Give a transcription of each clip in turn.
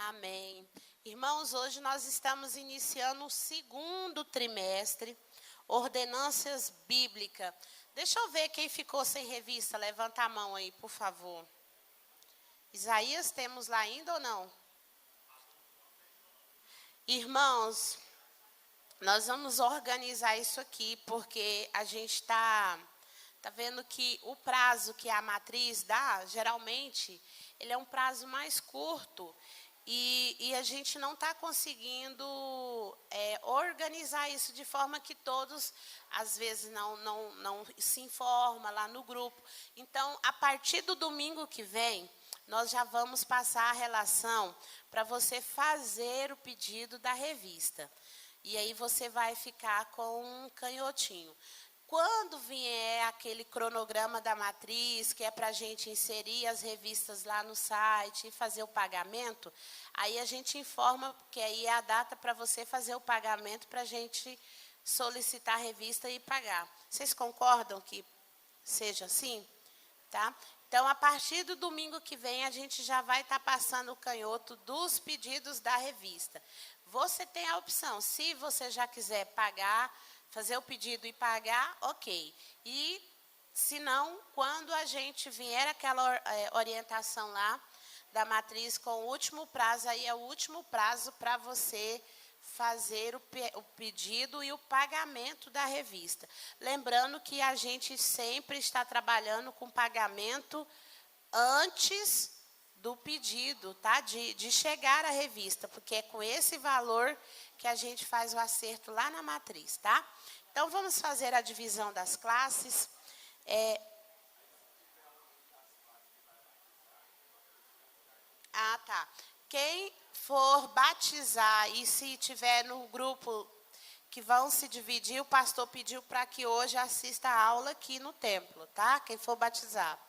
Amém. Irmãos, hoje nós estamos iniciando o segundo trimestre, ordenâncias bíblicas. Deixa eu ver quem ficou sem revista, levanta a mão aí, por favor. Isaías, temos lá ainda ou não? Irmãos, nós vamos organizar isso aqui, porque a gente está vendo que o prazo que a matriz dá, geralmente, ele é um prazo mais curto. E a gente não está conseguindo organizar isso de forma que todos, às vezes, não se informam lá no grupo. Então, a partir do domingo que vem, nós já vamos passar a relação para você fazer o pedido da revista. E aí você vai ficar com um canhotinho. Quando vier aquele cronograma da matriz, que é para a gente inserir as revistas lá no site e fazer o pagamento, aí a gente informa, porque aí é a data para você fazer o pagamento para a gente solicitar a revista e pagar. Vocês concordam que seja assim? Tá? Então, a partir do domingo que vem, a gente já vai estar passando o canhoto dos pedidos da revista. Você tem a opção, se você já quiser pagar, fazer o pedido e pagar, ok. E, se não, quando a gente vier aquela orientação lá da matriz com o último prazo, aí é o último prazo para você fazer o pedido e o pagamento da revista. Lembrando que a gente sempre está trabalhando com pagamento antes do pedido, tá? De chegar a revista, porque é com esse valor que a gente faz o acerto lá na matriz, tá? Então, vamos fazer a divisão das classes. Tá. Quem for batizar e se tiver no grupo que vão se dividir, o pastor pediu para que hoje assista a aula aqui no templo, tá? Quem for batizar.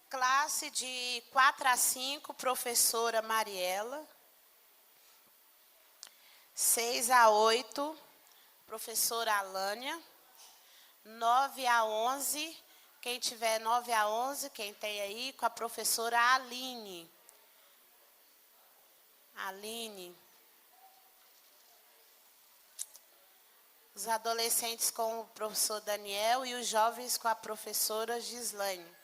Classe de 4 a 5, professora Mariela. 6 a 8, professora Alânia. 9 a 11, quem tiver 9 a 11, quem tem aí, com a professora Aline. Aline. Os adolescentes com o professor Daniel e os jovens com a professora Gislaine.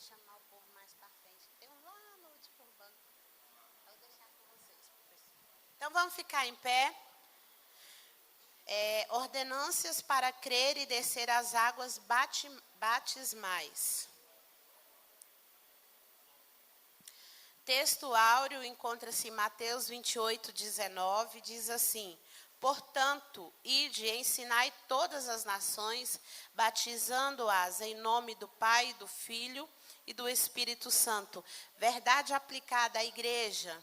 Chamar o povo mais para frente. Tem um lá no último banco. Eu vou deixar com vocês, professor. Então, vamos ficar em pé. Ordenâncias para crer e descer as águas batismais. Texto áureo encontra-se em Mateus 28, 19, diz assim: portanto, ide e ensinai todas as nações, batizando-as em nome do Pai, do Filho e do Espírito Santo. Verdade aplicada à igreja.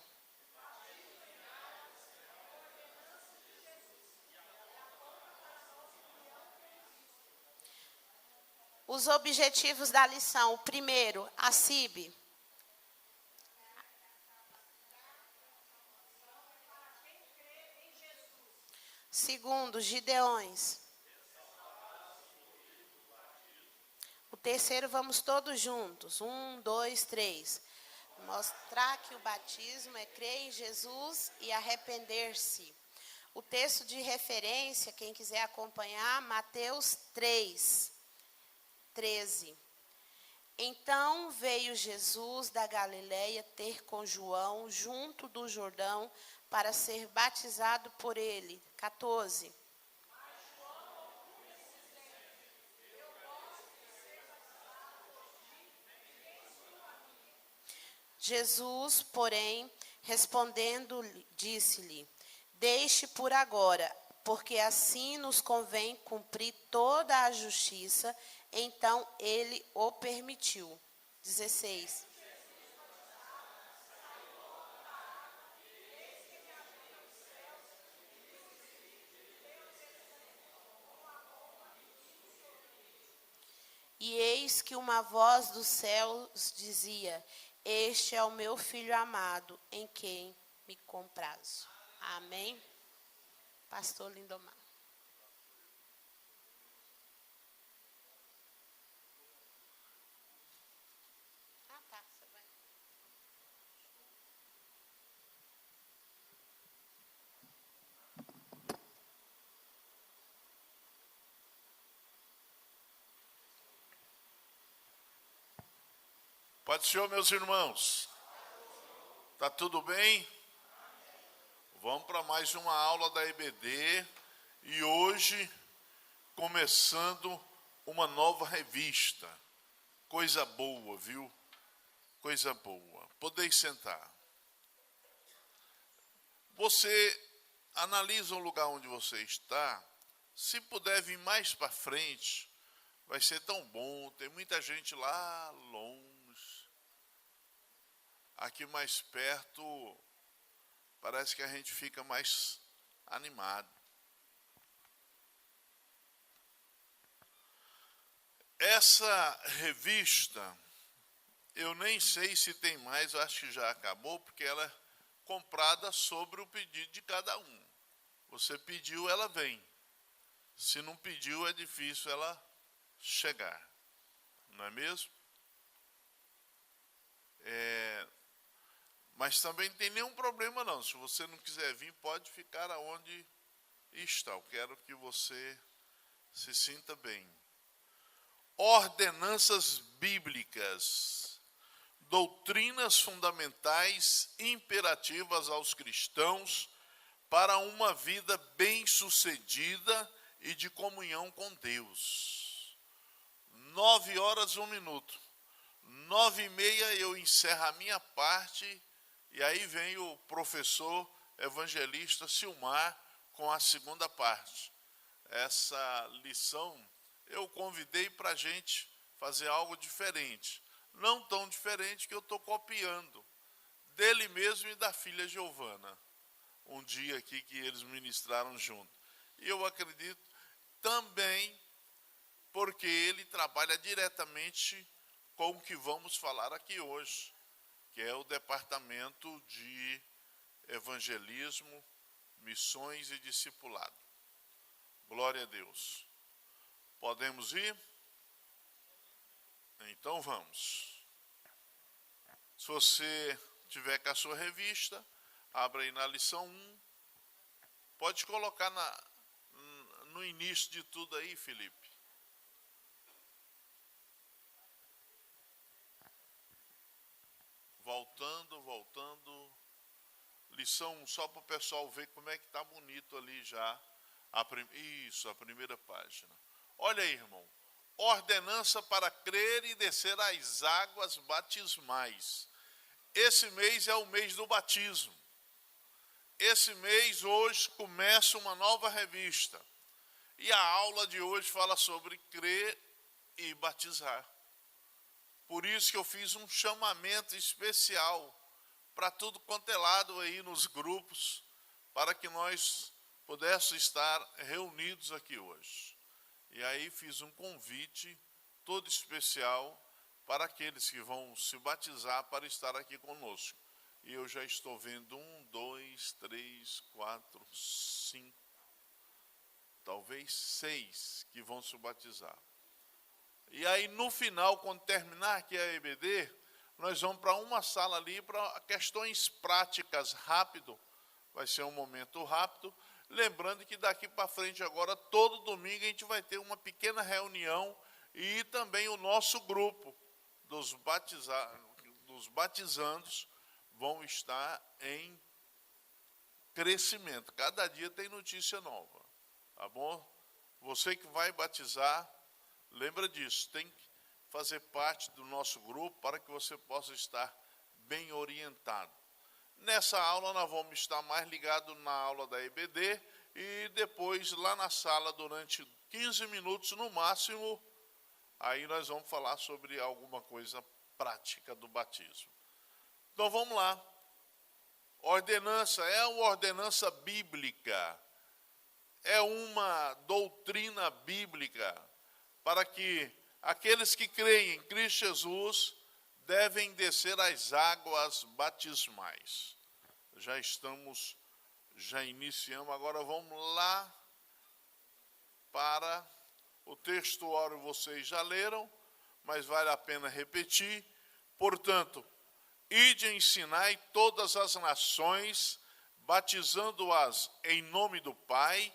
Os objetivos da lição. O primeiro, a CIB. Segundo, Gideões. O terceiro, vamos todos juntos. 1, 2, 3. Mostrar que o batismo é crer em Jesus e arrepender-se. O texto de referência, quem quiser acompanhar, Mateus 3, 13. Então veio Jesus da Galileia ter com João junto do Jordão para ser batizado por ele. 14. Jesus, porém, respondendo, disse-lhe: deixe por agora, porque assim nos convém cumprir toda a justiça. Então ele o permitiu. 16. E eis que uma voz dos céus dizia: este é o meu filho amado, em quem me comprazo. Amém? Pastor Lindomar. Ah, tá, você vai. Paz do Senhor, meus irmãos. Tá tudo bem? Vamos para mais uma aula da EBD e hoje começando uma nova revista. Coisa boa, viu? Coisa boa. Podeis sentar. Você analisa o lugar onde você está. Se puder vir mais para frente, vai ser tão bom. Tem muita gente lá longe. Aqui mais perto, parece que a gente fica mais animado. Essa revista, eu nem sei se tem mais, eu acho que já acabou, porque ela é comprada sobre o pedido de cada um. Você pediu, ela vem. Se não pediu, é difícil ela chegar. Não é mesmo? Mas também não tem nenhum problema não. Se você não quiser vir, pode ficar aonde está. Eu quero que você se sinta bem. Ordenanças bíblicas. Doutrinas fundamentais imperativas aos cristãos para uma vida bem-sucedida e de comunhão com Deus. 9h01. 9h30 eu encerro a minha parte e aí vem o professor evangelista Silmar com a segunda parte. Essa lição eu convidei para a gente fazer algo diferente. Não tão diferente que eu estou copiando dele mesmo e da filha Giovana. Um dia aqui que eles ministraram junto. E eu acredito também porque ele trabalha diretamente com o que vamos falar aqui hoje, que é o Departamento de Evangelismo, Missões e Discipulado. Glória a Deus. Podemos ir? Então vamos. Se você tiver com a sua revista, abra aí na lição 1. Pode colocar no início de tudo aí, Felipe. Voltando. Lição 1, só para o pessoal ver como é que está bonito ali já. Isso, a primeira página. Olha aí, irmão. Ordenança para crer e descer às águas batismais. Esse mês é o mês do batismo. Esse mês, hoje, começa uma nova revista. E a aula de hoje fala sobre crer e batizar. Por isso que eu fiz um chamamento especial para tudo quanto é lado aí nos grupos, para que nós pudéssemos estar reunidos aqui hoje. E aí fiz um convite todo especial para aqueles que vão se batizar para estar aqui conosco. E eu já estou vendo 1, 2, 3, 4, 5, talvez 6 que vão se batizar. E aí no final, quando terminar aqui a EBD, nós vamos para uma sala ali para questões práticas, rápido. Vai ser um momento rápido. Lembrando que daqui para frente agora, todo domingo, a gente vai ter uma pequena reunião e também o nosso grupo dos batizandos vão estar em crescimento. Cada dia tem notícia nova, tá bom? Você que vai batizar, lembra disso, tem que fazer parte do nosso grupo para que você possa estar bem orientado. Nessa aula nós vamos estar mais ligados na aula da EBD e depois lá na sala durante 15 minutos no máximo, aí nós vamos falar sobre alguma coisa prática do batismo. Então vamos lá. Ordenança é uma ordenança bíblica, é uma doutrina bíblica para que aqueles que creem em Cristo Jesus devem descer às águas batismais. Já iniciamos, agora vamos lá para o textuário, vocês já leram, mas vale a pena repetir. Portanto, ide e ensinai todas as nações, batizando-as em nome do Pai,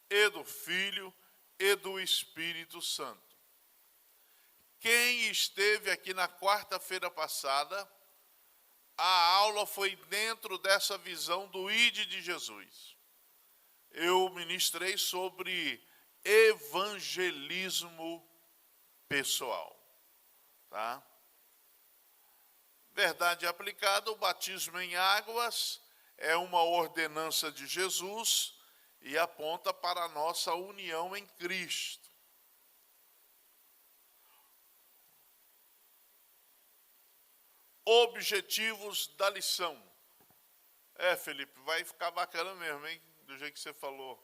e do Filho, e do Espírito Santo. Quem esteve aqui na quarta-feira passada, a aula foi dentro dessa visão do ide de Jesus. Eu ministrei sobre evangelismo pessoal, tá? Verdade aplicada, o batismo em águas é uma ordenança de Jesus e aponta para a nossa união em Cristo. Objetivos da lição. Felipe, vai ficar bacana mesmo, hein? Do jeito que você falou.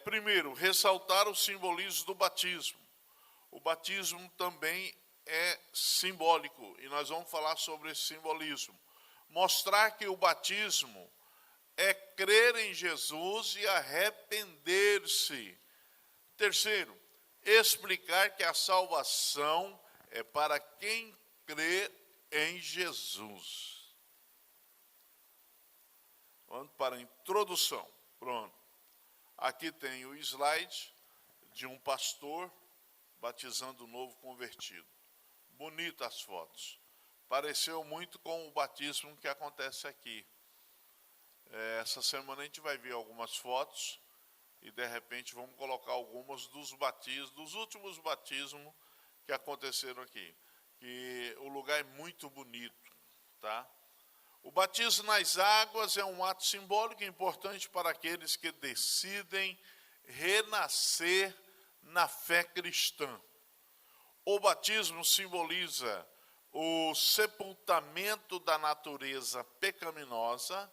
Primeiro, ressaltar o simbolismo do batismo. O batismo também é simbólico e nós vamos falar sobre esse simbolismo. Mostrar que o batismo é crer em Jesus e arrepender-se. Terceiro, explicar que a salvação é para quem crê em Jesus. Vamos para a introdução. Pronto. Aqui tem o slide de um pastor batizando o novo convertido. Bonitas as fotos. Pareceu muito com o batismo que acontece aqui. Essa semana a gente vai ver algumas fotos e de repente vamos colocar algumas dos batismos, dos últimos batismos que aconteceram aqui. Que o lugar é muito bonito, tá? O batismo nas águas é um ato simbólico importante para aqueles que decidem renascer na fé cristã. O batismo simboliza o sepultamento da natureza pecaminosa,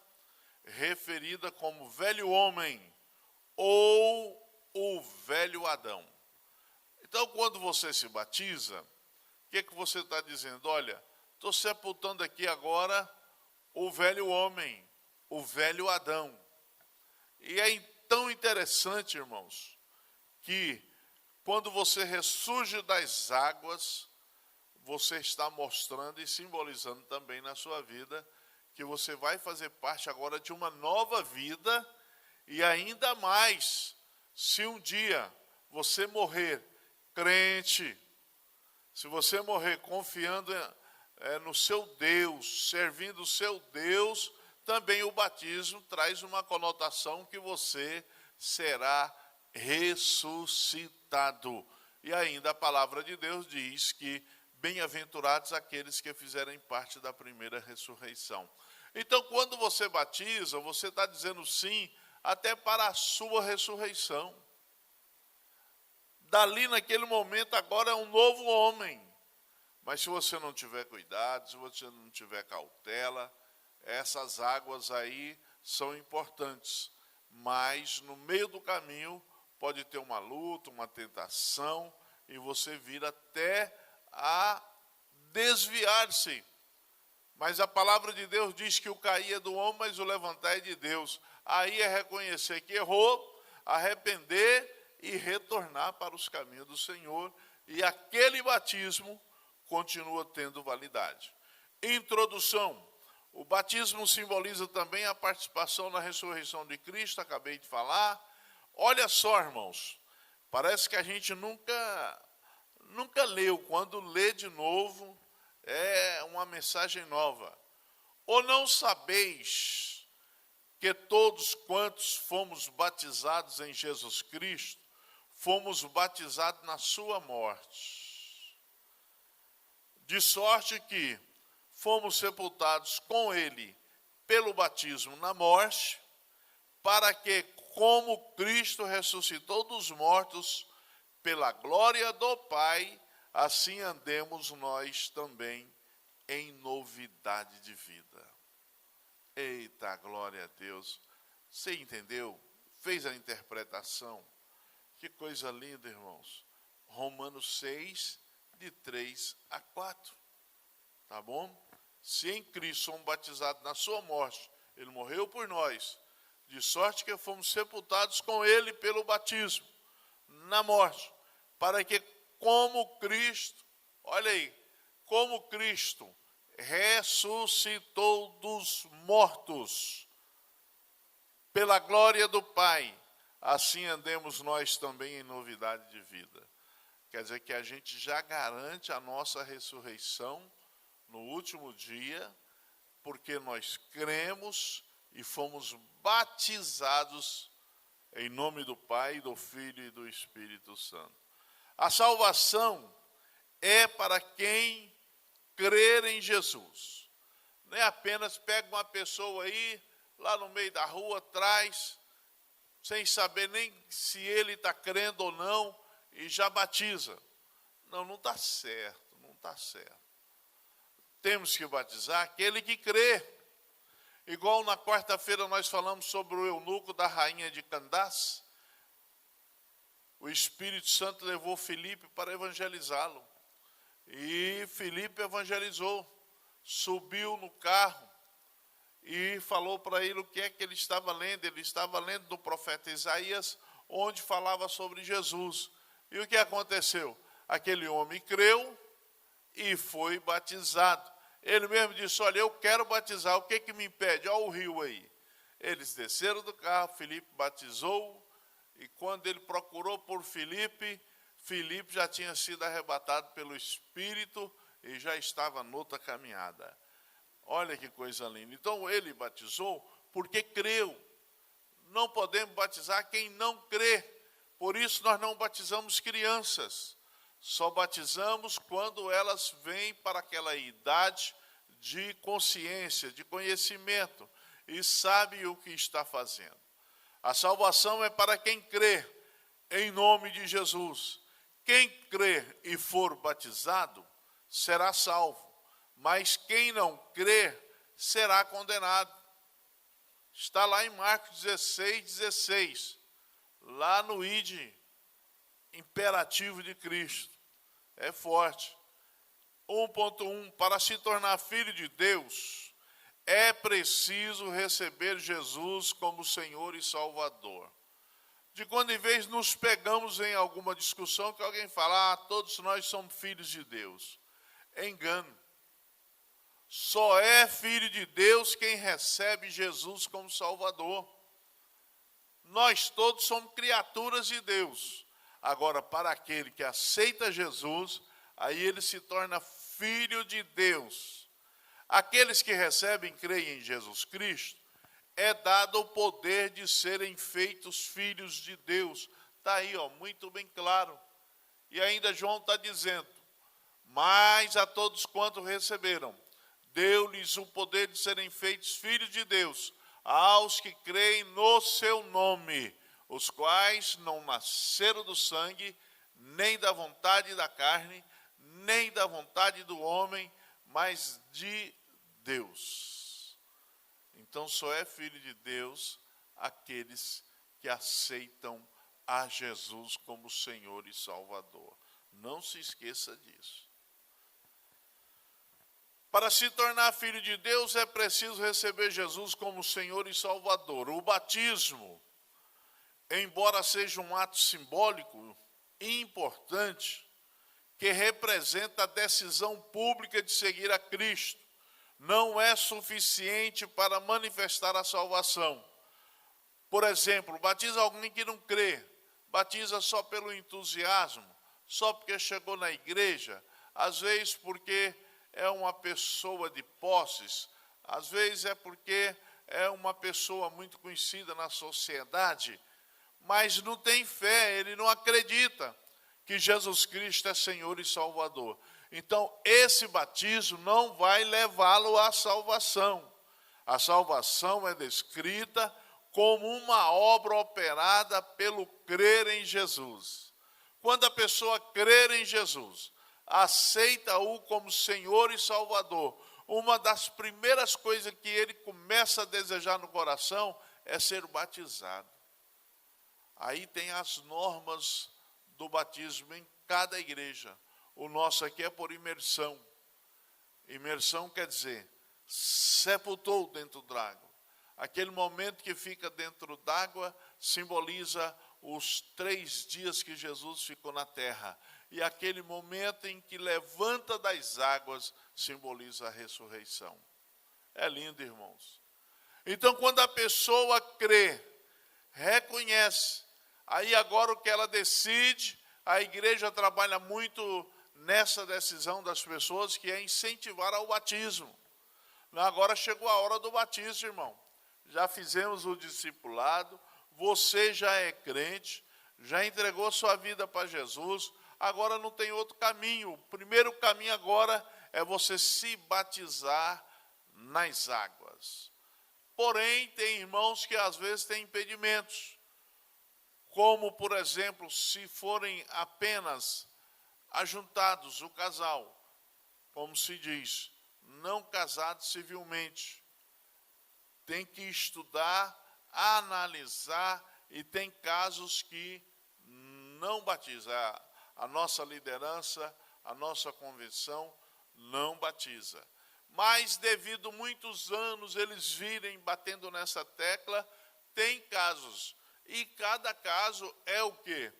referida como velho homem ou o velho Adão. Então, quando você se batiza, o que você está dizendo? Olha, estou sepultando aqui agora o velho homem, o velho Adão. E é tão interessante, irmãos, que quando você ressurge das águas, você está mostrando e simbolizando também na sua vida que você vai fazer parte agora de uma nova vida e ainda mais, se um dia você morrer crente, se você morrer confiando no seu Deus, servindo o seu Deus, também o batismo traz uma conotação que você será ressuscitado. E ainda a palavra de Deus diz que bem-aventurados aqueles que fizerem parte da primeira ressurreição. Então, quando você batiza, você está dizendo sim até para a sua ressurreição. Dali, naquele momento, agora é um novo homem. Mas se você não tiver cuidado, se você não tiver cautela, essas águas aí são importantes. Mas no meio do caminho pode ter uma luta, uma tentação, e você vir até a desviar-se. Mas a palavra de Deus diz que o cair é do homem, mas o levantar é de Deus. Aí é reconhecer que errou, arrepender e retornar para os caminhos do Senhor. E aquele batismo continua tendo validade. Introdução. O batismo simboliza também a participação na ressurreição de Cristo, acabei de falar. Olha só, irmãos, parece que a gente nunca leu. Quando lê de novo, é uma mensagem nova. Ou não sabeis que todos quantos fomos batizados em Jesus Cristo, fomos batizados na sua morte. De sorte que fomos sepultados com ele pelo batismo na morte, para que, como Cristo ressuscitou dos mortos pela glória do Pai, assim andemos nós também em novidade de vida. Eita, glória a Deus! Você entendeu? Fez a interpretação? Que coisa linda, irmãos. Romanos 6, de 3 a 4. Tá bom? Se em Cristo somos batizados na sua morte, ele morreu por nós, de sorte que fomos sepultados com ele pelo batismo, na morte, para que como Cristo, olha aí, como Cristo ressuscitou dos mortos, pela glória do Pai, assim andemos nós também em novidade de vida. Quer dizer que a gente já garante a nossa ressurreição no último dia, porque nós cremos e fomos batizados em nome do Pai, do Filho e do Espírito Santo. A salvação é para quem crer em Jesus. Não é apenas pega uma pessoa aí, lá no meio da rua, atrás, sem saber nem se ele está crendo ou não, e já batiza. Não está certo, não está certo. Temos que batizar aquele que crê. Igual na quarta-feira nós falamos sobre o eunuco da rainha de Candace. O Espírito Santo levou Filipe para evangelizá-lo. E Filipe evangelizou. Subiu no carro e falou para ele o que é que ele estava lendo. Ele estava lendo do profeta Isaías, onde falava sobre Jesus. E o que aconteceu? Aquele homem creu e foi batizado. Ele mesmo disse, olha, eu quero batizar, o que me impede? Olha o rio aí. Eles desceram do carro, Filipe batizou, e quando ele procurou por Filipe, Filipe já tinha sido arrebatado pelo Espírito e já estava noutra caminhada. Olha que coisa linda. Então ele batizou porque creu. Não podemos batizar quem não crê. Por isso nós não batizamos crianças. Só batizamos quando elas vêm para aquela idade de consciência, de conhecimento, e sabe o que está fazendo. A salvação é para quem crê em nome de Jesus. Quem crer e for batizado será salvo, mas quem não crer será condenado. Está lá em Marcos 16, 16, lá no id imperativo de Cristo. É forte. 1.1, para se tornar filho de Deus, é preciso receber Jesus como Senhor e Salvador. De quando em vez nos pegamos em alguma discussão que alguém fala, todos nós somos filhos de Deus. É engano. Só é filho de Deus quem recebe Jesus como Salvador. Nós todos somos criaturas de Deus. Agora, para aquele que aceita Jesus, aí ele se torna filho de Deus. Aqueles que recebem e creem em Jesus Cristo, é dado o poder de serem feitos filhos de Deus. Está aí, muito bem claro. E ainda João está dizendo, mas a todos quanto receberam, deu-lhes o poder de serem feitos filhos de Deus, aos que creem no seu nome, os quais não nasceram do sangue, nem da vontade da carne, nem da vontade do homem, mas de Deus. Então só é filho de Deus aqueles que aceitam a Jesus como Senhor e Salvador. Não se esqueça disso. Para se tornar filho de Deus é preciso receber Jesus como Senhor e Salvador. O batismo, embora seja um ato simbólico e importante, que representa a decisão pública de seguir a Cristo, não é suficiente para manifestar a salvação. Por exemplo, batiza alguém que não crê, batiza só pelo entusiasmo, só porque chegou na igreja, às vezes porque é uma pessoa de posses, às vezes é porque é uma pessoa muito conhecida na sociedade, mas não tem fé, ele não acredita que Jesus Cristo é Senhor e Salvador. Então, esse batismo não vai levá-lo à salvação. A salvação é descrita como uma obra operada pelo crer em Jesus. Quando a pessoa crer em Jesus, aceita-o como Senhor e Salvador, uma das primeiras coisas que ele começa a desejar no coração é ser batizado. Aí tem as normas do batismo em cada igreja. O nosso aqui é por imersão. Imersão quer dizer, sepultou dentro d'água. Aquele momento que fica dentro d'água simboliza os 3 dias que Jesus ficou na terra. E aquele momento em que levanta das águas simboliza a ressurreição. É lindo, irmãos. Então, quando a pessoa crê, reconhece, aí agora o que ela decide, a igreja trabalha muito nessa decisão das pessoas, que é incentivar ao batismo. Agora chegou a hora do batismo, irmão. Já fizemos o discipulado, você já é crente, já entregou sua vida para Jesus, agora não tem outro caminho. O primeiro caminho agora é você se batizar nas águas. Porém, tem irmãos que às vezes têm impedimentos, como, por exemplo, se forem apenas ajuntados, o casal, como se diz, não casados civilmente. Tem que estudar, analisar, e tem casos que não batiza. A nossa liderança, a nossa convenção não batiza. Mas devido a muitos anos eles virem batendo nessa tecla, tem casos. E cada caso é o quê?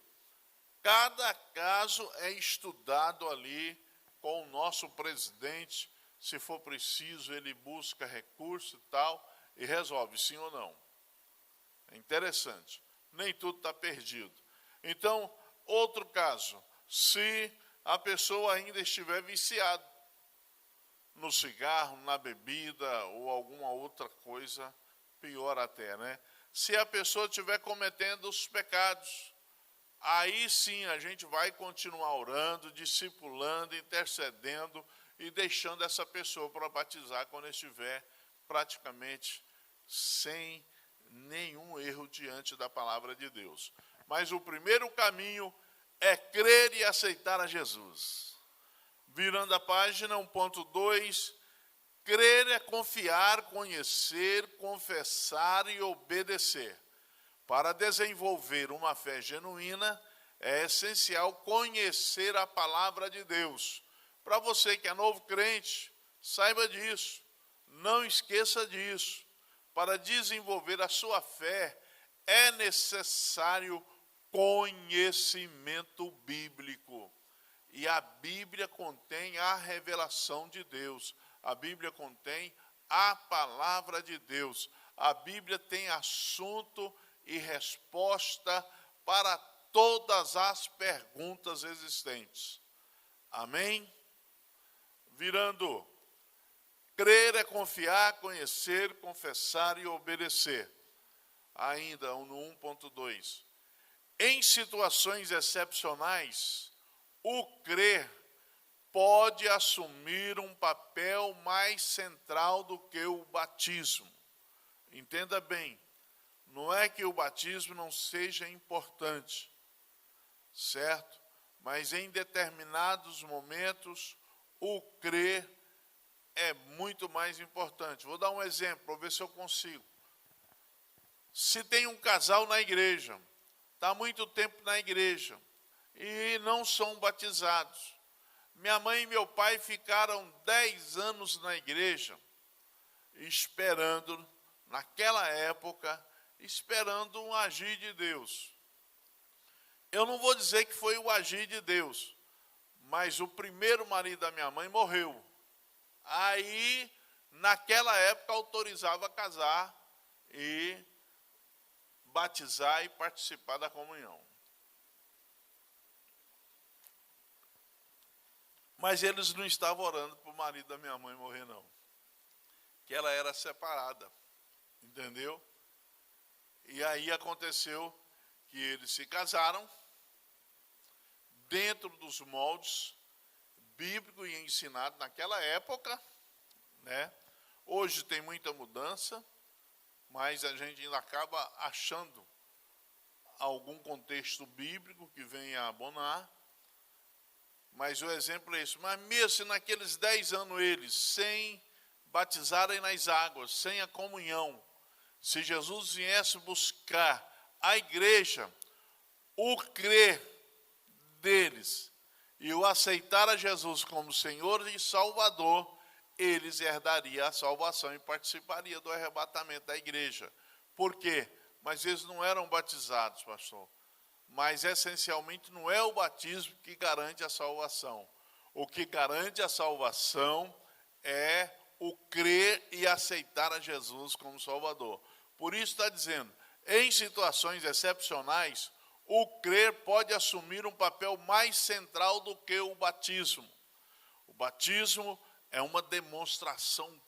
Cada caso é estudado ali com o nosso presidente. Se for preciso, ele busca recurso e tal, e resolve, sim ou não. É interessante. Nem tudo está perdido. Então, outro caso, se a pessoa ainda estiver viciada no cigarro, na bebida ou alguma outra coisa, pior até, né? Se a pessoa estiver cometendo os pecados, aí sim a gente vai continuar orando, discipulando, intercedendo e deixando essa pessoa para batizar quando estiver praticamente sem nenhum erro diante da palavra de Deus. Mas o primeiro caminho é crer e aceitar a Jesus. Virando a página, 1.2, crer é confiar, conhecer, confessar e obedecer. Para desenvolver uma fé genuína, é essencial conhecer a palavra de Deus. Para você que é novo crente, saiba disso, não esqueça disso. Para desenvolver a sua fé, é necessário conhecimento bíblico. E a Bíblia contém a revelação de Deus. A Bíblia contém a palavra de Deus. A Bíblia tem assunto e resposta para todas as perguntas existentes. Amém? Virando, crer é confiar, conhecer, confessar e obedecer. Ainda no 1.2. Em situações excepcionais, o crer pode assumir um papel mais central do que o batismo. Entenda bem, não é que o batismo não seja importante, certo? Mas em determinados momentos, o crer é muito mais importante. Vou dar um exemplo, para ver se eu consigo. Se tem um casal na igreja, está há muito tempo na igreja, e não são batizados. Minha mãe e meu pai ficaram 10 anos na igreja, esperando, naquela época, esperando um agir de Deus. Eu não vou dizer que foi o agir de Deus, mas o primeiro marido da minha mãe morreu. Aí, naquela época, autorizava casar e batizar e participar da comunhão. Mas eles não estavam orando para o marido da minha mãe morrer, não. Que ela era separada, entendeu? E aí aconteceu que eles se casaram dentro dos moldes, bíblico e ensinado naquela época, né? Hoje tem muita mudança, mas a gente ainda acaba achando algum contexto bíblico que venha a abonar. Mas o exemplo é esse. Mas mesmo se naqueles 10 anos eles, sem batizarem nas águas, sem a comunhão, se Jesus viesse buscar a igreja, o crer deles e o aceitar a Jesus como Senhor e Salvador, eles herdariam a salvação e participariam do arrebatamento da igreja. Por quê? Mas eles não eram batizados, pastor. Mas essencialmente não é o batismo que garante a salvação. O que garante a salvação é o crer e aceitar a Jesus como Salvador. Por isso está dizendo, em situações excepcionais, o crer pode assumir um papel mais central do que o batismo. O batismo é uma demonstração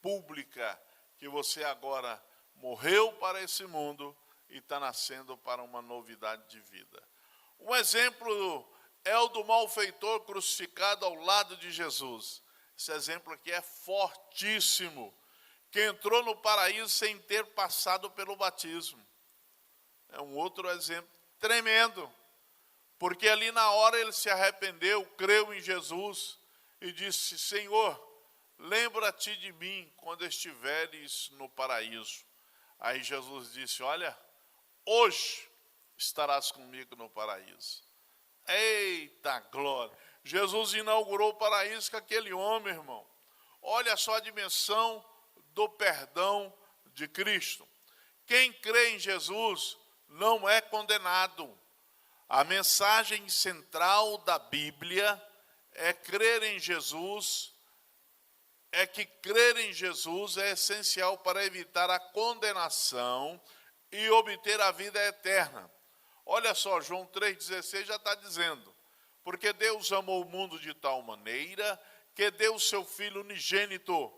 pública que você agora morreu para esse mundo e está nascendo para uma novidade de vida. Um exemplo é o do malfeitor crucificado ao lado de Jesus. Esse exemplo aqui é fortíssimo, que entrou no paraíso sem ter passado pelo batismo. É um outro exemplo tremendo, porque ali na hora ele se arrependeu, creu em Jesus e disse, Senhor, lembra-te de mim quando estiveres no paraíso. Aí Jesus disse, olha, hoje estarás comigo no paraíso. Eita glória! Jesus inaugurou o paraíso com aquele homem, irmão. Olha só a dimensão do perdão de Cristo. Quem crê em Jesus não é condenado. A mensagem central da Bíblia é crer em Jesus, é que crer em Jesus é essencial para evitar a condenação e obter a vida eterna. Olha só, João 3,16 já está dizendo, porque Deus amou o mundo de tal maneira que deu o seu Filho unigênito,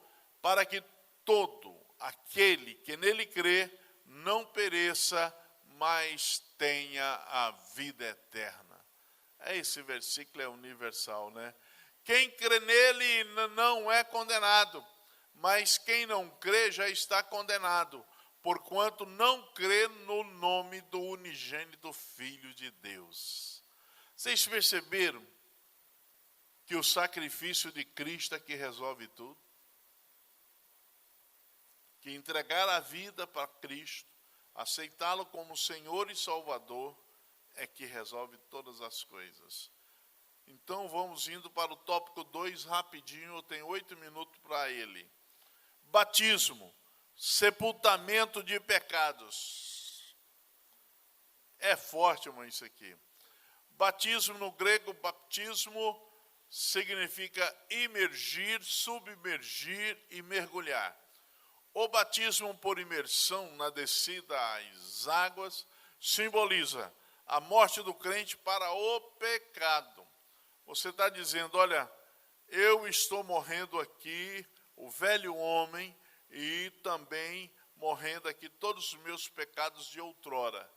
para que todo aquele que nele crê não pereça, mas tenha a vida eterna. Esse versículo é universal, né? Quem crê nele não é condenado, mas quem não crê já está condenado, porquanto não crê no nome do unigênito Filho de Deus. Vocês perceberam que o sacrifício de Cristo é que resolve tudo? Que entregar a vida para Cristo, aceitá-lo como Senhor e Salvador, é que resolve todas as coisas. Então vamos indo para o tópico 2 rapidinho, eu tenho 8 minutos para ele. Batismo, sepultamento de pecados. É forte, irmão, isso aqui. Batismo no grego, baptismo significa imergir, submergir e mergulhar. O batismo por imersão na descida às águas simboliza a morte do crente para o pecado. Você está dizendo, olha, eu estou morrendo aqui, o velho homem, e também morrendo aqui todos os meus pecados de outrora.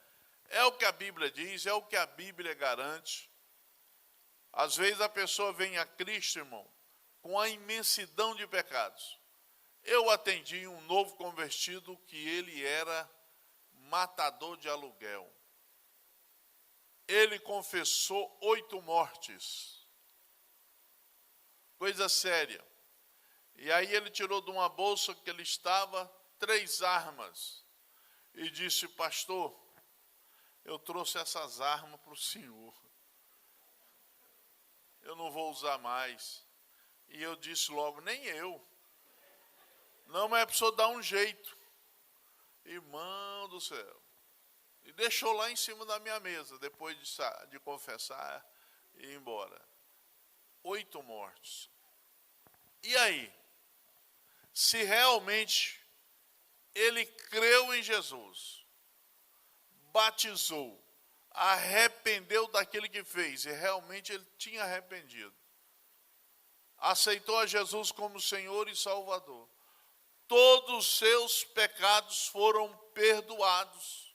É o que a Bíblia diz, é o que a Bíblia garante. Às vezes a pessoa vem a Cristo, irmão, com a imensidão de pecados. Eu atendi um novo convertido que ele era matador de aluguel. Ele confessou 8 mortes. Coisa séria. E aí ele tirou de uma bolsa que ele estava 3 armas. E disse, pastor, eu trouxe essas armas para o senhor. Eu não vou usar mais. E eu disse logo, nem eu. Não, mas a pessoa dá um jeito. Irmão do céu. E deixou lá em cima da minha mesa, depois de confessar e ir embora. 8 mortes. E aí? Se realmente ele creu em Jesus, batizou, arrependeu daquele que fez, e realmente ele tinha arrependido, aceitou a Jesus como Senhor e Salvador, todos os seus pecados foram perdoados.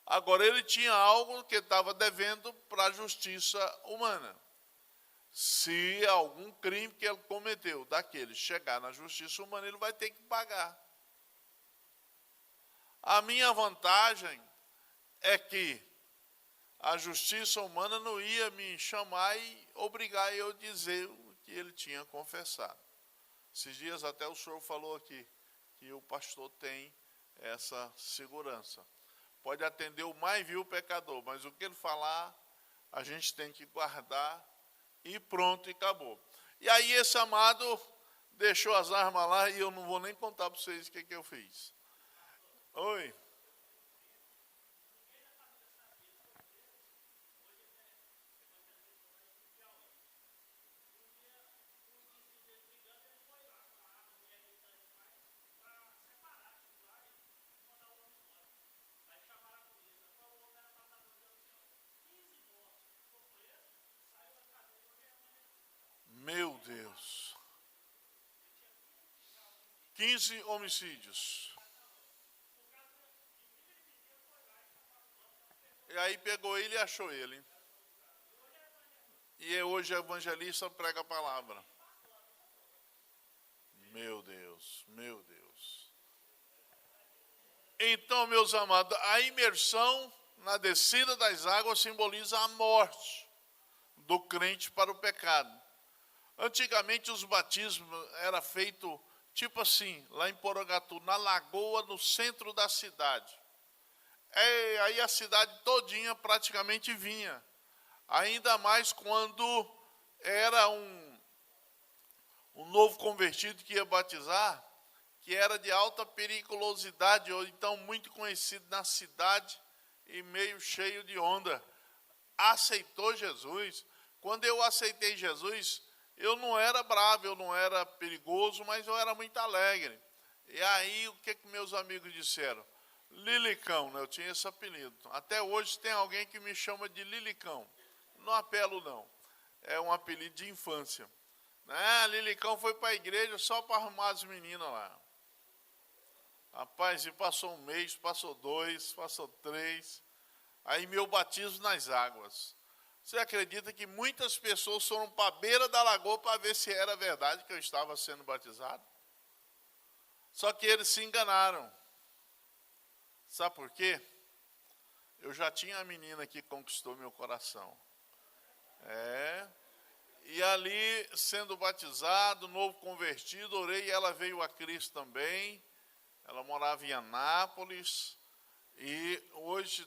Agora ele tinha algo que estava devendo para a justiça humana. Se algum crime que ele cometeu daquele chegar na justiça humana, ele vai ter que pagar. A minha vantagem é que a justiça humana não ia me chamar e obrigar eu a dizer o que ele tinha confessado. Esses dias até o senhor falou aqui que o pastor tem essa segurança. Pode atender o mais vil pecador, mas o que ele falar, a gente tem que guardar e pronto, e acabou. E aí esse amado deixou as armas lá e eu não vou nem contar para vocês o que eu fiz. Oi. Meu Deus. 15 homicídios. E aí pegou ele e achou ele. E hoje é evangelista, prega a palavra. Meu Deus, meu Deus. Então, meus amados, a imersão na descida das águas simboliza a morte do crente para o pecado. Antigamente os batismos era feito tipo assim, lá em Porangatu, na lagoa, no centro da cidade. Aí a cidade todinha praticamente vinha. Ainda mais quando era um novo convertido que ia batizar, que era de alta periculosidade, ou então muito conhecido na cidade e meio cheio de onda. Aceitou Jesus. Quando eu aceitei Jesus, eu não era bravo, eu não era perigoso, mas eu era muito alegre. E aí, o que meus amigos disseram? Lilicão, né? Eu tinha esse apelido. Até hoje tem alguém que me chama de Lilicão. Não apelo, não. É um apelido de infância. Lilicão foi para a igreja só para arrumar as meninas lá. Rapaz, e passou um mês, passou 2, passou 3. Aí meu batismo nas águas. Você acredita que muitas pessoas foram para a beira da lagoa para ver se era verdade que eu estava sendo batizado? Só que eles se enganaram. Sabe por quê? Eu já tinha a menina que conquistou meu coração. E ali, sendo batizado, novo convertido, orei e ela veio a Cristo também. Ela morava em Anápolis. E hoje,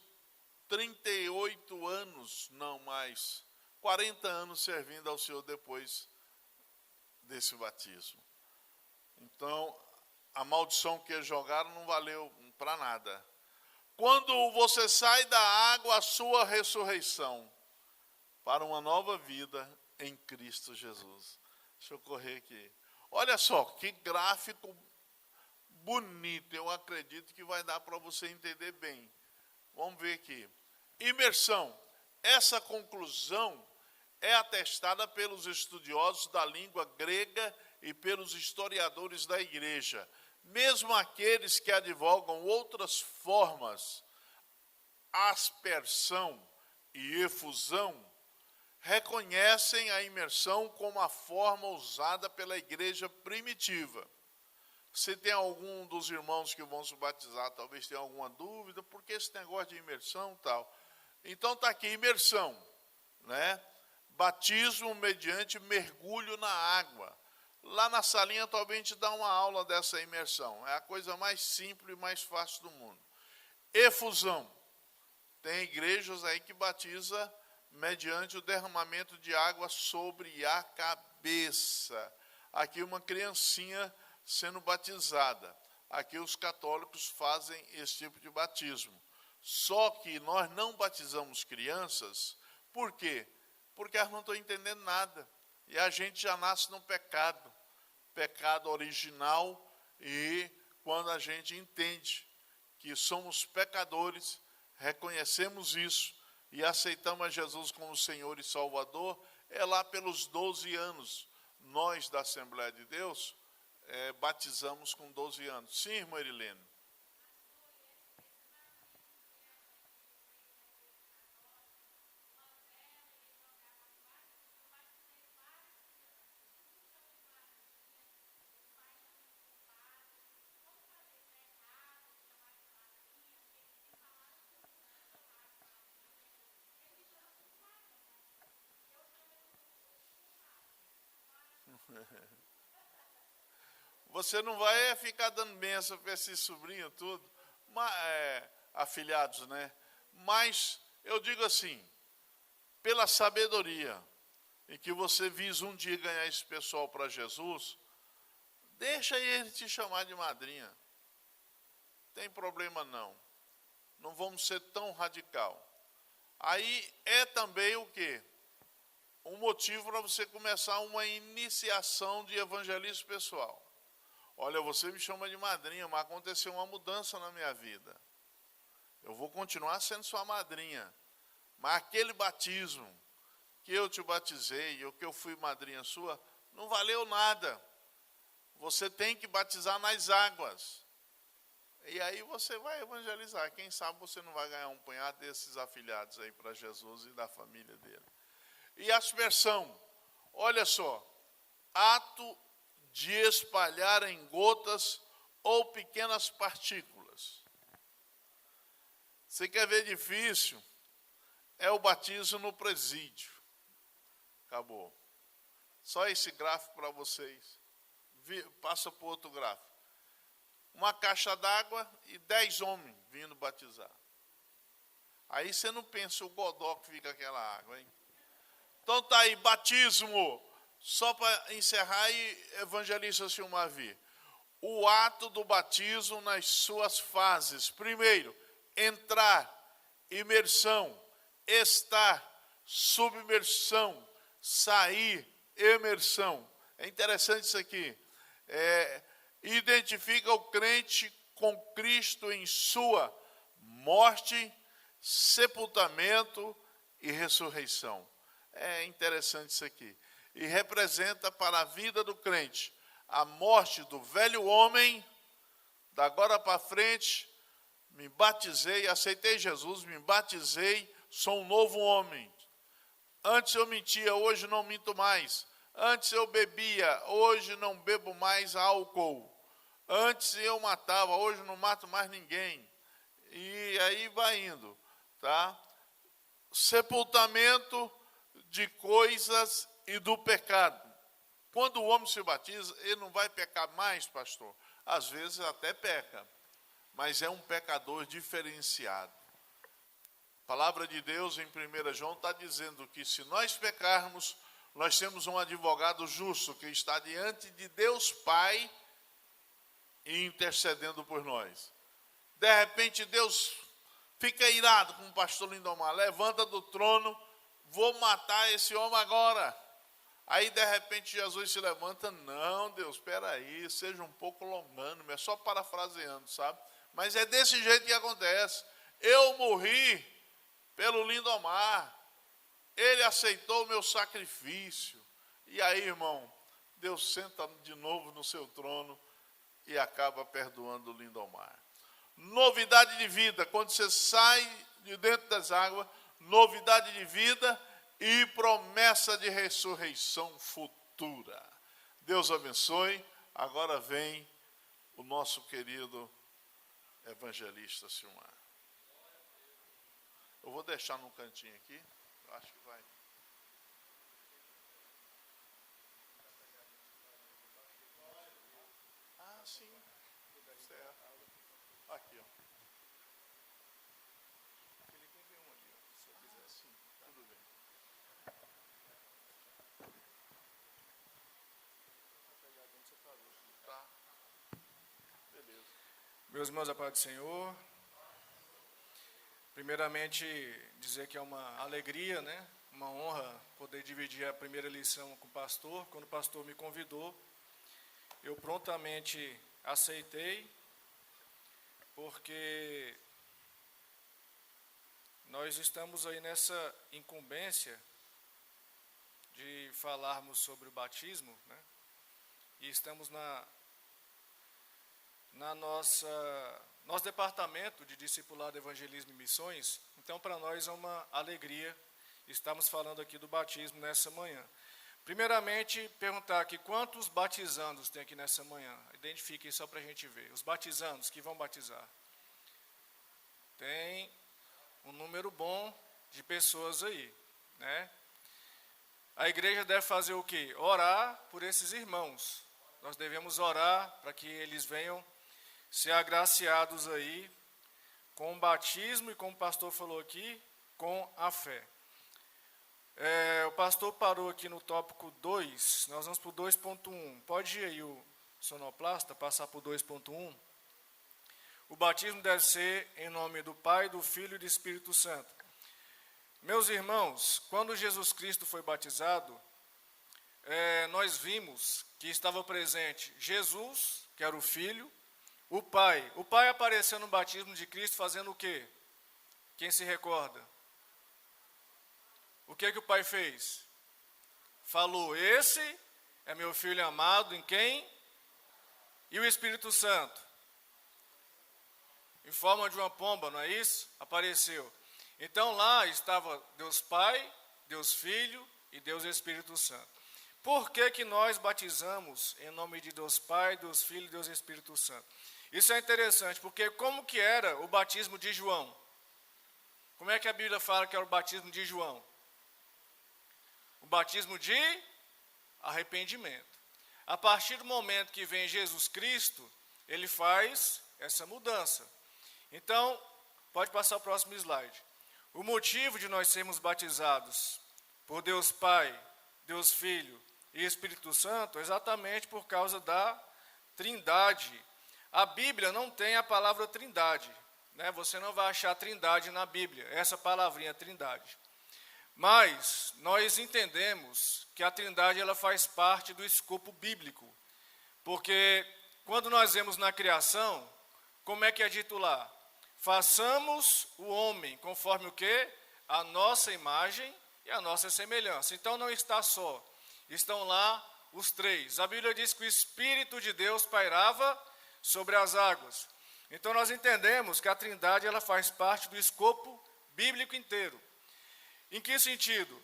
38 anos, não mais, 40 anos servindo ao Senhor depois desse batismo. Então, a maldição que eles jogaram não valeu para nada. Quando você sai da água, a sua ressurreição para uma nova vida em Cristo Jesus. Deixa eu correr aqui. Olha só, que gráfico bonito. Eu acredito que vai dar para você entender bem. Vamos ver aqui. Imersão. Essa conclusão é atestada pelos estudiosos da língua grega e pelos historiadores da igreja. Mesmo aqueles que advogam outras formas, aspersão e efusão, reconhecem a imersão como a forma usada pela igreja primitiva. Se tem algum dos irmãos que vão se batizar, talvez tenha alguma dúvida, por que esse negócio de imersão e tal? Então está aqui, imersão, né? Batismo mediante mergulho na água. Lá na salinha talvez a gente dá uma aula dessa imersão. É a coisa mais simples e mais fácil do mundo. Efusão. Tem igrejas aí que batiza mediante o derramamento de água sobre a cabeça. Aqui uma criancinha sendo batizada. Aqui os católicos fazem esse tipo de batismo. Só que nós não batizamos crianças, por quê? Porque elas não estão entendendo nada. E a gente já nasce no pecado. Pecado original, e quando a gente entende que somos pecadores, reconhecemos isso e aceitamos a Jesus como Senhor e Salvador, é lá pelos 12 anos. Nós da Assembleia de Deus batizamos com 12 anos. Sim, irmã Irilene. Você não vai ficar dando bênção para esses sobrinhos tudo, afilhados, né? Mas eu digo assim, pela sabedoria, em que você visa um dia ganhar esse pessoal para Jesus, deixa ele te chamar de madrinha. Tem problema não. Não vamos ser tão radical. Aí é também o quê? Um motivo para você começar uma iniciação de evangelismo pessoal. Olha, você me chama de madrinha, mas aconteceu uma mudança na minha vida. Eu vou continuar sendo sua madrinha. Mas aquele batismo que eu te batizei, ou que eu fui madrinha sua, não valeu nada. Você tem que batizar nas águas. E aí você vai evangelizar. Quem sabe você não vai ganhar um punhado desses afilhados aí para Jesus e da família dele. E aspersão, olha só, ato de espalhar em gotas ou pequenas partículas. Você quer ver difícil? É o batismo no presídio. Acabou. Só esse gráfico para vocês. Passa para o outro gráfico. Uma caixa d'água e 10 homens vindo batizar. Aí você não pensa o godó que fica aquela água, hein? Então tá aí, batismo. Só para encerrar e evangelista Silmar vir. O ato do batismo nas suas fases. Primeiro, entrar, imersão, estar, submersão, sair, emersão. É interessante isso aqui. Identifica o crente com Cristo em sua morte, sepultamento e ressurreição. É interessante isso aqui. E representa para a vida do crente a morte do velho homem, da agora para frente, me batizei, aceitei Jesus, me batizei, sou um novo homem. Antes eu mentia, hoje não minto mais. Antes eu bebia, hoje não bebo mais álcool. Antes eu matava, hoje não mato mais ninguém. E aí vai indo, tá? Sepultamento de coisas e do pecado. Quando o homem se batiza, ele não vai pecar mais, pastor. Às vezes até peca, mas é um pecador diferenciado. A palavra de Deus em 1 João está dizendo que se nós pecarmos, nós temos um advogado justo que está diante de Deus Pai e intercedendo por nós. De repente Deus fica irado com o pastor Lindomar, levanta do trono, vou matar esse homem agora. Aí de repente Jesus se levanta, não Deus, espera aí, seja um pouco longânime, é só parafraseando, sabe? Mas é desse jeito que acontece. Eu morri pelo Lindomar, ele aceitou o meu sacrifício. E aí, irmão, Deus senta de novo no seu trono e acaba perdoando o Lindomar. Novidade de vida, quando você sai de dentro das águas, novidade de vida e promessa de ressurreição futura. Deus abençoe. Agora vem o nosso querido evangelista Silmar. Eu vou deixar num cantinho aqui, eu acho que vai. Ah, sim. Certo. Aqui, ó. Aquele tem um ali, ó. Se eu quiser assim, tudo bem. Tá. Beleza. Meus irmãos, a paz do Senhor. Primeiramente, dizer que é uma alegria, né? Uma honra poder dividir a primeira lição com o pastor. Quando o pastor me convidou, eu prontamente aceitei, porque nós estamos aí nessa incumbência de falarmos sobre o batismo, né? E estamos na nosso departamento de discipulado, evangelismo e missões. Então, para nós é uma alegria estarmos falando aqui do batismo nessa manhã. Primeiramente, perguntar aqui quantos batizandos tem aqui nessa manhã. Identifiquem só para a gente ver. Os batizandos que vão batizar. Tem um número bom de pessoas aí, né? a igreja deve fazer o quê? Orar por esses irmãos. Nós devemos orar para que eles venham ser agraciados aí com o batismo e, como o pastor falou aqui, com a fé. O pastor parou aqui no tópico 2, nós vamos para o 2.1. Pode ir aí o sonoplasta, passar para o 2.1. O batismo deve ser em nome do Pai, do Filho e do Espírito Santo. Meus irmãos, quando Jesus Cristo foi batizado, nós vimos que estava presente Jesus, que era o Filho, o Pai. O Pai apareceu no batismo de Cristo fazendo o quê? Quem se recorda? O que o Pai fez? Falou, esse é meu Filho amado, em quem? E o Espírito Santo? Em forma de uma pomba, não é isso? Apareceu. Então lá estava Deus Pai, Deus Filho e Deus Espírito Santo. Por que nós batizamos em nome de Deus Pai, Deus Filho e Deus Espírito Santo? Isso é interessante, porque como que era o batismo de João? Como é que a Bíblia fala que era o batismo de João? O batismo de arrependimento. A partir do momento que vem Jesus Cristo, ele faz essa mudança. Então, pode passar o próximo slide. O motivo de nós sermos batizados por Deus Pai, Deus Filho e Espírito Santo é exatamente por causa da Trindade. A Bíblia não tem a palavra Trindade, né? Você não vai achar Trindade na Bíblia, essa palavrinha Trindade. Mas nós entendemos que a Trindade ela faz parte do escopo bíblico, porque quando nós vemos na criação, como é que é dito lá? Façamos o homem conforme o quê? A nossa imagem e a nossa semelhança. Então não está só, estão lá os três. A Bíblia diz que o Espírito de Deus pairava sobre as águas. Então nós entendemos que a Trindade ela faz parte do escopo bíblico inteiro. Em que sentido?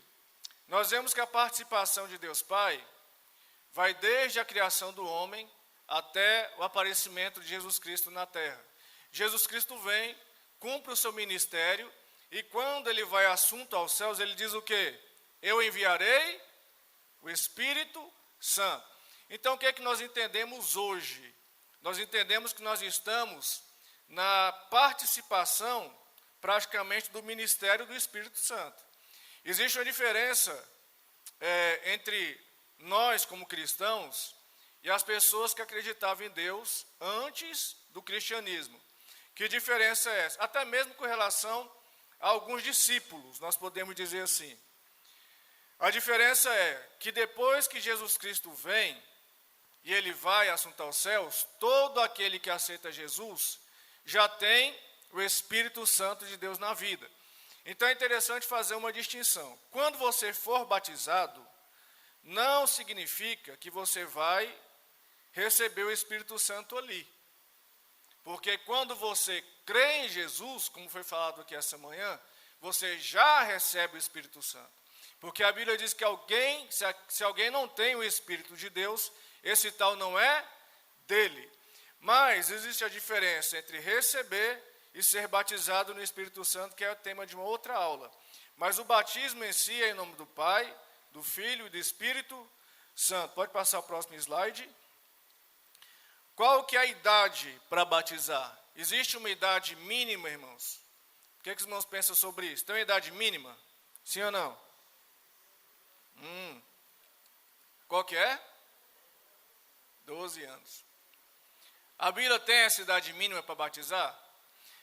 Nós vemos que a participação de Deus Pai vai desde a criação do homem até o aparecimento de Jesus Cristo na terra. Jesus Cristo vem, cumpre o seu ministério, e quando ele vai assunto aos céus, ele diz o quê? Eu enviarei o Espírito Santo. Então, o que é que nós entendemos hoje? Nós entendemos que nós estamos na participação, praticamente, do ministério do Espírito Santo. Existe uma diferença entre nós, como cristãos, e as pessoas que acreditavam em Deus antes do cristianismo. Que diferença é essa? Até mesmo com relação a alguns discípulos, nós podemos dizer assim. A diferença é que depois que Jesus Cristo vem, e ele vai assunto aos céus, todo aquele que aceita Jesus já tem o Espírito Santo de Deus na vida. Então é interessante fazer uma distinção. Quando você for batizado, não significa que você vai receber o Espírito Santo ali. Porque quando você crê em Jesus, como foi falado aqui essa manhã, você já recebe o Espírito Santo. Porque a Bíblia diz que se alguém não tem o Espírito de Deus, esse tal não é dele. Mas existe a diferença entre receber e ser batizado no Espírito Santo, que é o tema de uma outra aula. Mas o batismo em si é em nome do Pai, do Filho e do Espírito Santo. Pode passar o próximo slide. Qual que é a idade para batizar? Existe uma idade mínima, irmãos? O que os irmãos pensam sobre isso? Tem uma idade mínima? Sim ou não? Qual que é? 12 anos. A Bíblia tem essa idade mínima para batizar?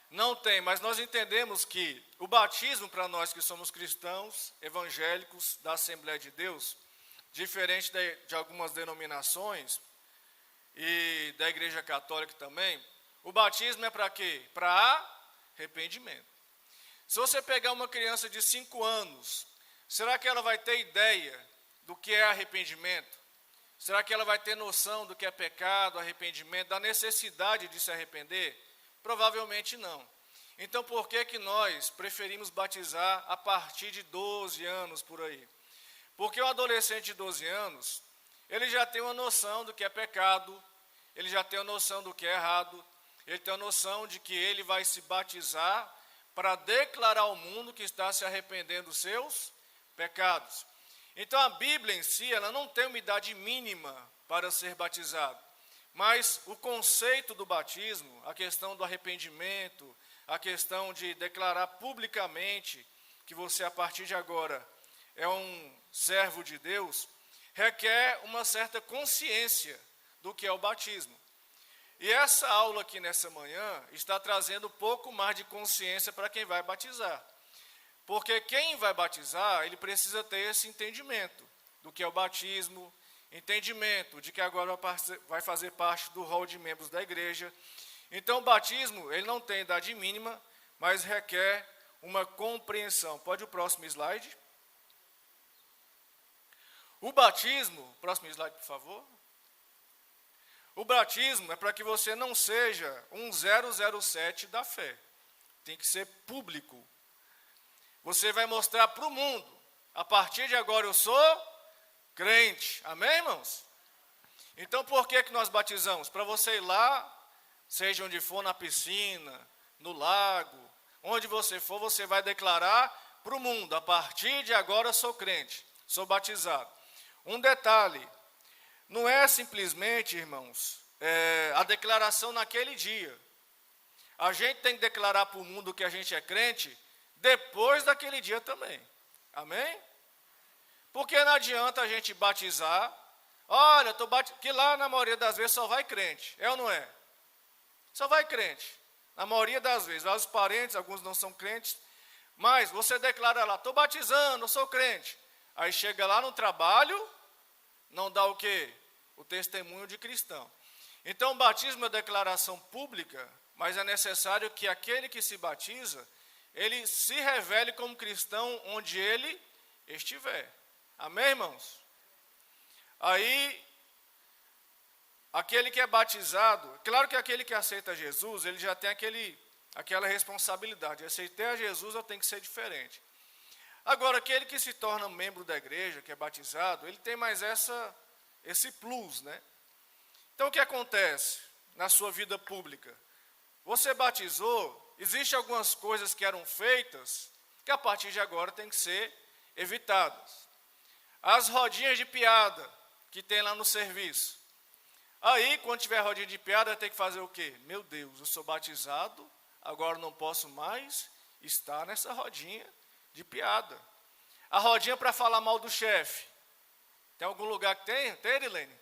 Não tem, mas nós entendemos que o batismo para nós que somos cristãos, evangélicos, da Assembleia de Deus, diferente de algumas denominações e da Igreja Católica também, o batismo é para quê? Para arrependimento. Se você pegar uma criança de 5 anos, será que ela vai ter ideia do que é arrependimento? Será que ela vai ter noção do que é pecado, arrependimento, da necessidade de se arrepender? Provavelmente não. Então, por que nós preferimos batizar a partir de 12 anos por aí? Porque o adolescente de 12 anos, ele já tem uma noção do que é pecado, ele já tem uma noção do que é errado, ele tem uma noção de que ele vai se batizar para declarar ao mundo que está se arrependendo dos seus pecados. Então a Bíblia em si, ela não tem uma idade mínima para ser batizado. Mas o conceito do batismo, a questão do arrependimento, a questão de declarar publicamente que você a partir de agora é um servo de Deus, requer uma certa consciência do que é o batismo. E essa aula aqui nessa manhã está trazendo um pouco mais de consciência para quem vai batizar. Porque quem vai batizar, ele precisa ter esse entendimento do que é o batismo, entendimento de que agora vai fazer parte do rol de membros da igreja. Então o batismo, ele não tem idade mínima, mas requer uma compreensão. Pode o próximo slide? O batismo, próximo slide, por favor. O batismo é para que você não seja um 007 da fé. Tem que ser público. Você vai mostrar para o mundo, a partir de agora eu sou crente. Amém, irmãos? Então, por que nós batizamos? Para você ir lá, seja onde for, na piscina, no lago, onde você for, você vai declarar para o mundo, a partir de agora eu sou crente, sou batizado. Um detalhe, não é simplesmente, irmãos, a declaração naquele dia. A gente tem que declarar para o mundo que a gente é crente depois daquele dia também. Amém? Porque não adianta a gente batizar. Olha, que lá na maioria das vezes só vai crente. É ou não é? Só vai crente. Na maioria das vezes. Lá os parentes, alguns não são crentes. Mas você declara lá, estou batizando, eu sou crente. Aí chega lá no trabalho, não dá o quê? O testemunho de cristão. Então o batismo é declaração pública, mas é necessário que aquele que se batiza, ele se revele como cristão onde ele estiver. Amém, irmãos? Aí, aquele que é batizado, claro que aquele que aceita Jesus, ele já tem aquela responsabilidade. Aceitei a Jesus, eu tenho que ser diferente. Agora, aquele que se torna membro da igreja, que é batizado, ele tem mais esse plus, né? Então, o que acontece na sua vida pública? Você batizou, existem algumas coisas que eram feitas, que a partir de agora tem que ser evitadas. As rodinhas de piada que tem lá no serviço. Aí, quando tiver rodinha de piada, tem que fazer o quê? Meu Deus, eu sou batizado, agora não posso mais estar nessa rodinha de piada. A rodinha para falar mal do chefe. Tem algum lugar que tem? Tem, Erilene?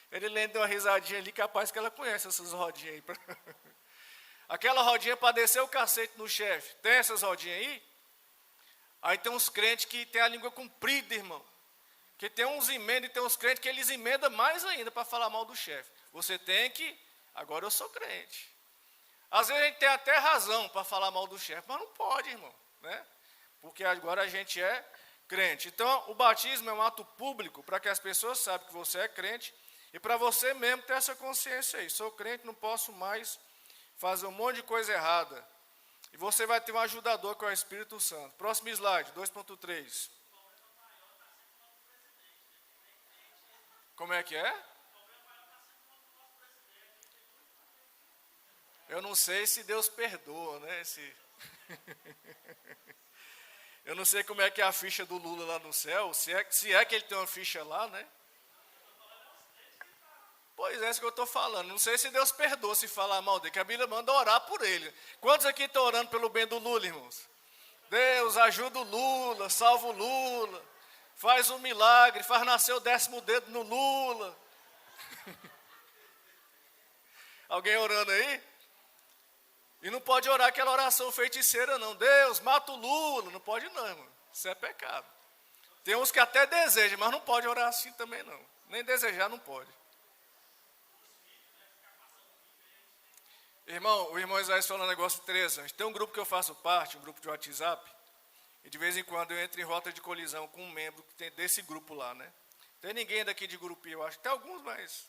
Erilene deu uma risadinha ali, capaz que ela conhece essas rodinhas aí. Aquela rodinha para descer o cacete no chefe. Tem essas rodinhas aí? Aí tem uns crentes que tem a língua comprida, irmão. Que tem uns emendas e tem uns crentes que eles emendam mais ainda para falar mal do chefe. Você tem que, agora eu sou crente. Às vezes a gente tem até razão para falar mal do chefe, mas não pode, irmão, né? Porque agora a gente é crente. Então, o batismo é um ato público para que as pessoas saibam que você é crente e para você mesmo ter essa consciência aí. Sou crente, não posso mais fazer um monte de coisa errada. E você vai ter um ajudador que é o Espírito Santo. Próximo slide, 2.3. Como é que é? Eu não sei se Deus perdoa, né? Eu não sei como é que é a ficha do Lula lá no céu, se é que ele tem uma ficha lá, né? Pois é, isso que eu estou falando. Não sei se Deus perdoa se falar mal dele, que a Bíblia manda orar por ele. Quantos aqui estão orando pelo bem do Lula, irmãos? Deus, ajuda o Lula, salva o Lula, faz um milagre, faz nascer o 10º dedo no Lula. Alguém orando aí? E não pode orar aquela oração feiticeira, não. Deus, mata o Lula. Não pode não, irmão. Isso é pecado. Tem uns que até desejam, mas não pode orar assim também, não. Nem desejar não pode. Irmão, o irmão Isaías falou um negócio interessante. Tem um grupo que eu faço parte, um grupo de WhatsApp, e de vez em quando eu entro em rota de colisão com um membro que tem desse grupo lá, né? Tem ninguém daqui de Gurupi, eu acho. Tem alguns, mas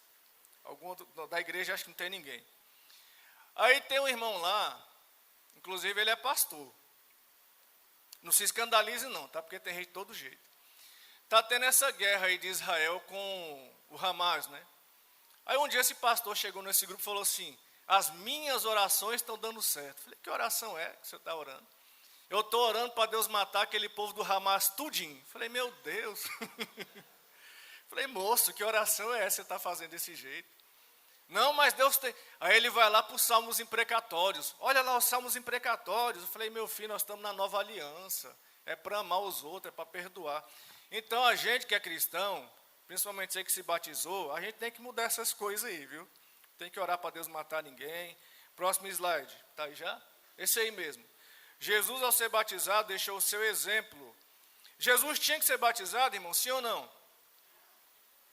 da igreja acho que não tem ninguém. Aí tem um irmão lá, inclusive ele é pastor. Não se escandalize não, tá? Porque tem gente de todo jeito. Está tendo essa guerra aí de Israel com o Hamas, né? Aí um dia esse pastor chegou nesse grupo e falou assim, as minhas orações estão dando certo. Falei, que oração é que você está orando? Eu estou orando para Deus matar aquele povo do Hamas tudinho. Falei, meu Deus. Falei, moço, que oração é essa que você está fazendo desse jeito? Não, mas Deus tem... Aí ele vai lá para os salmos imprecatórios. Olha lá os salmos imprecatórios. Eu falei, meu filho, nós estamos na nova aliança. É para amar os outros, é para perdoar. Então, a gente que é cristão, principalmente você que se batizou, a gente tem que mudar essas coisas aí, viu? Tem que orar para Deus matar ninguém. Próximo slide. Está aí já? Esse aí mesmo. Jesus, ao ser batizado, deixou o seu exemplo. Jesus tinha que ser batizado, irmão, sim ou não?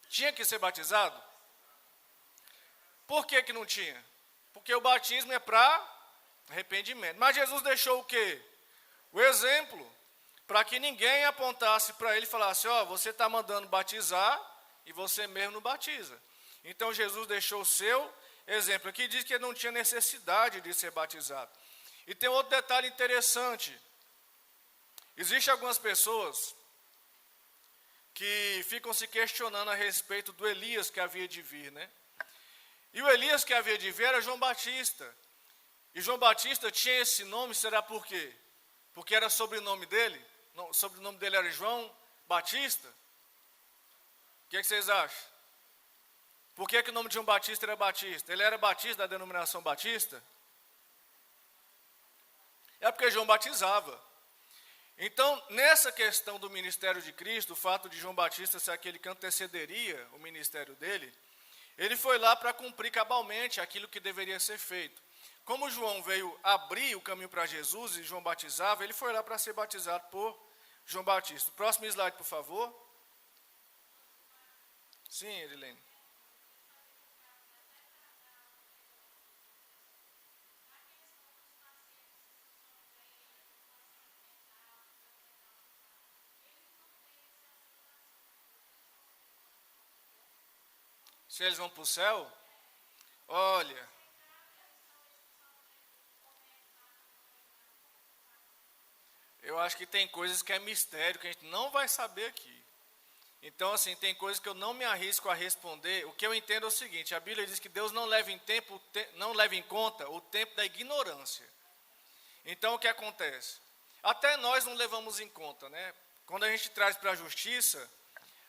Tinha que ser batizado? Por que que não tinha? Porque o batismo é para arrependimento. Mas Jesus deixou o quê? O exemplo, para que ninguém apontasse para ele e falasse, ó, você está mandando batizar e você mesmo não batiza. Então Jesus deixou o seu exemplo. Aqui diz que ele não tinha necessidade de ser batizado. E tem outro detalhe interessante. Existem algumas pessoas que ficam se questionando a respeito do Elias que havia de vir, né? E o Elias que havia de vir era João Batista. E João Batista tinha esse nome, será por quê? Porque era sobrenome dele? O sobrenome dele era João Batista? O que vocês acham? Por que o nome de João Batista era Batista? Ele era batista da denominação batista? É porque João batizava. Então, nessa questão do ministério de Cristo, o fato de João Batista ser aquele que antecederia o ministério dele, ele foi lá para cumprir cabalmente aquilo que deveria ser feito. Como João veio abrir o caminho para Jesus e João batizava, ele foi lá para ser batizado por João Batista. Próximo slide, por favor. Sim, Erilene. Se eles vão para o céu, olha, eu acho que tem coisas que é mistério, que a gente não vai saber aqui. Então, assim, tem coisas que eu não me arrisco a responder. O que eu entendo é o seguinte, a Bíblia diz que Deus não leva em conta o tempo da ignorância. Então, o que acontece? Até nós não levamos em conta, né? Quando a gente traz para a justiça,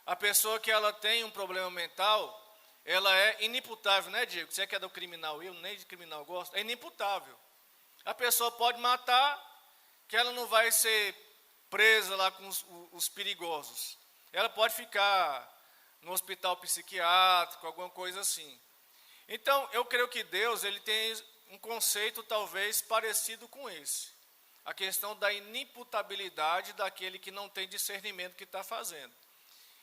a pessoa que ela tem um problema mental, ela é inimputável, né, Diego? Você que é do criminal, eu nem de criminal gosto, é inimputável. A pessoa pode matar, que ela não vai ser presa lá com os perigosos. Ela pode ficar no hospital psiquiátrico, alguma coisa assim. Então, eu creio que Deus ele tem um conceito talvez parecido com esse. A questão da inimputabilidade daquele que não tem discernimento do que está fazendo.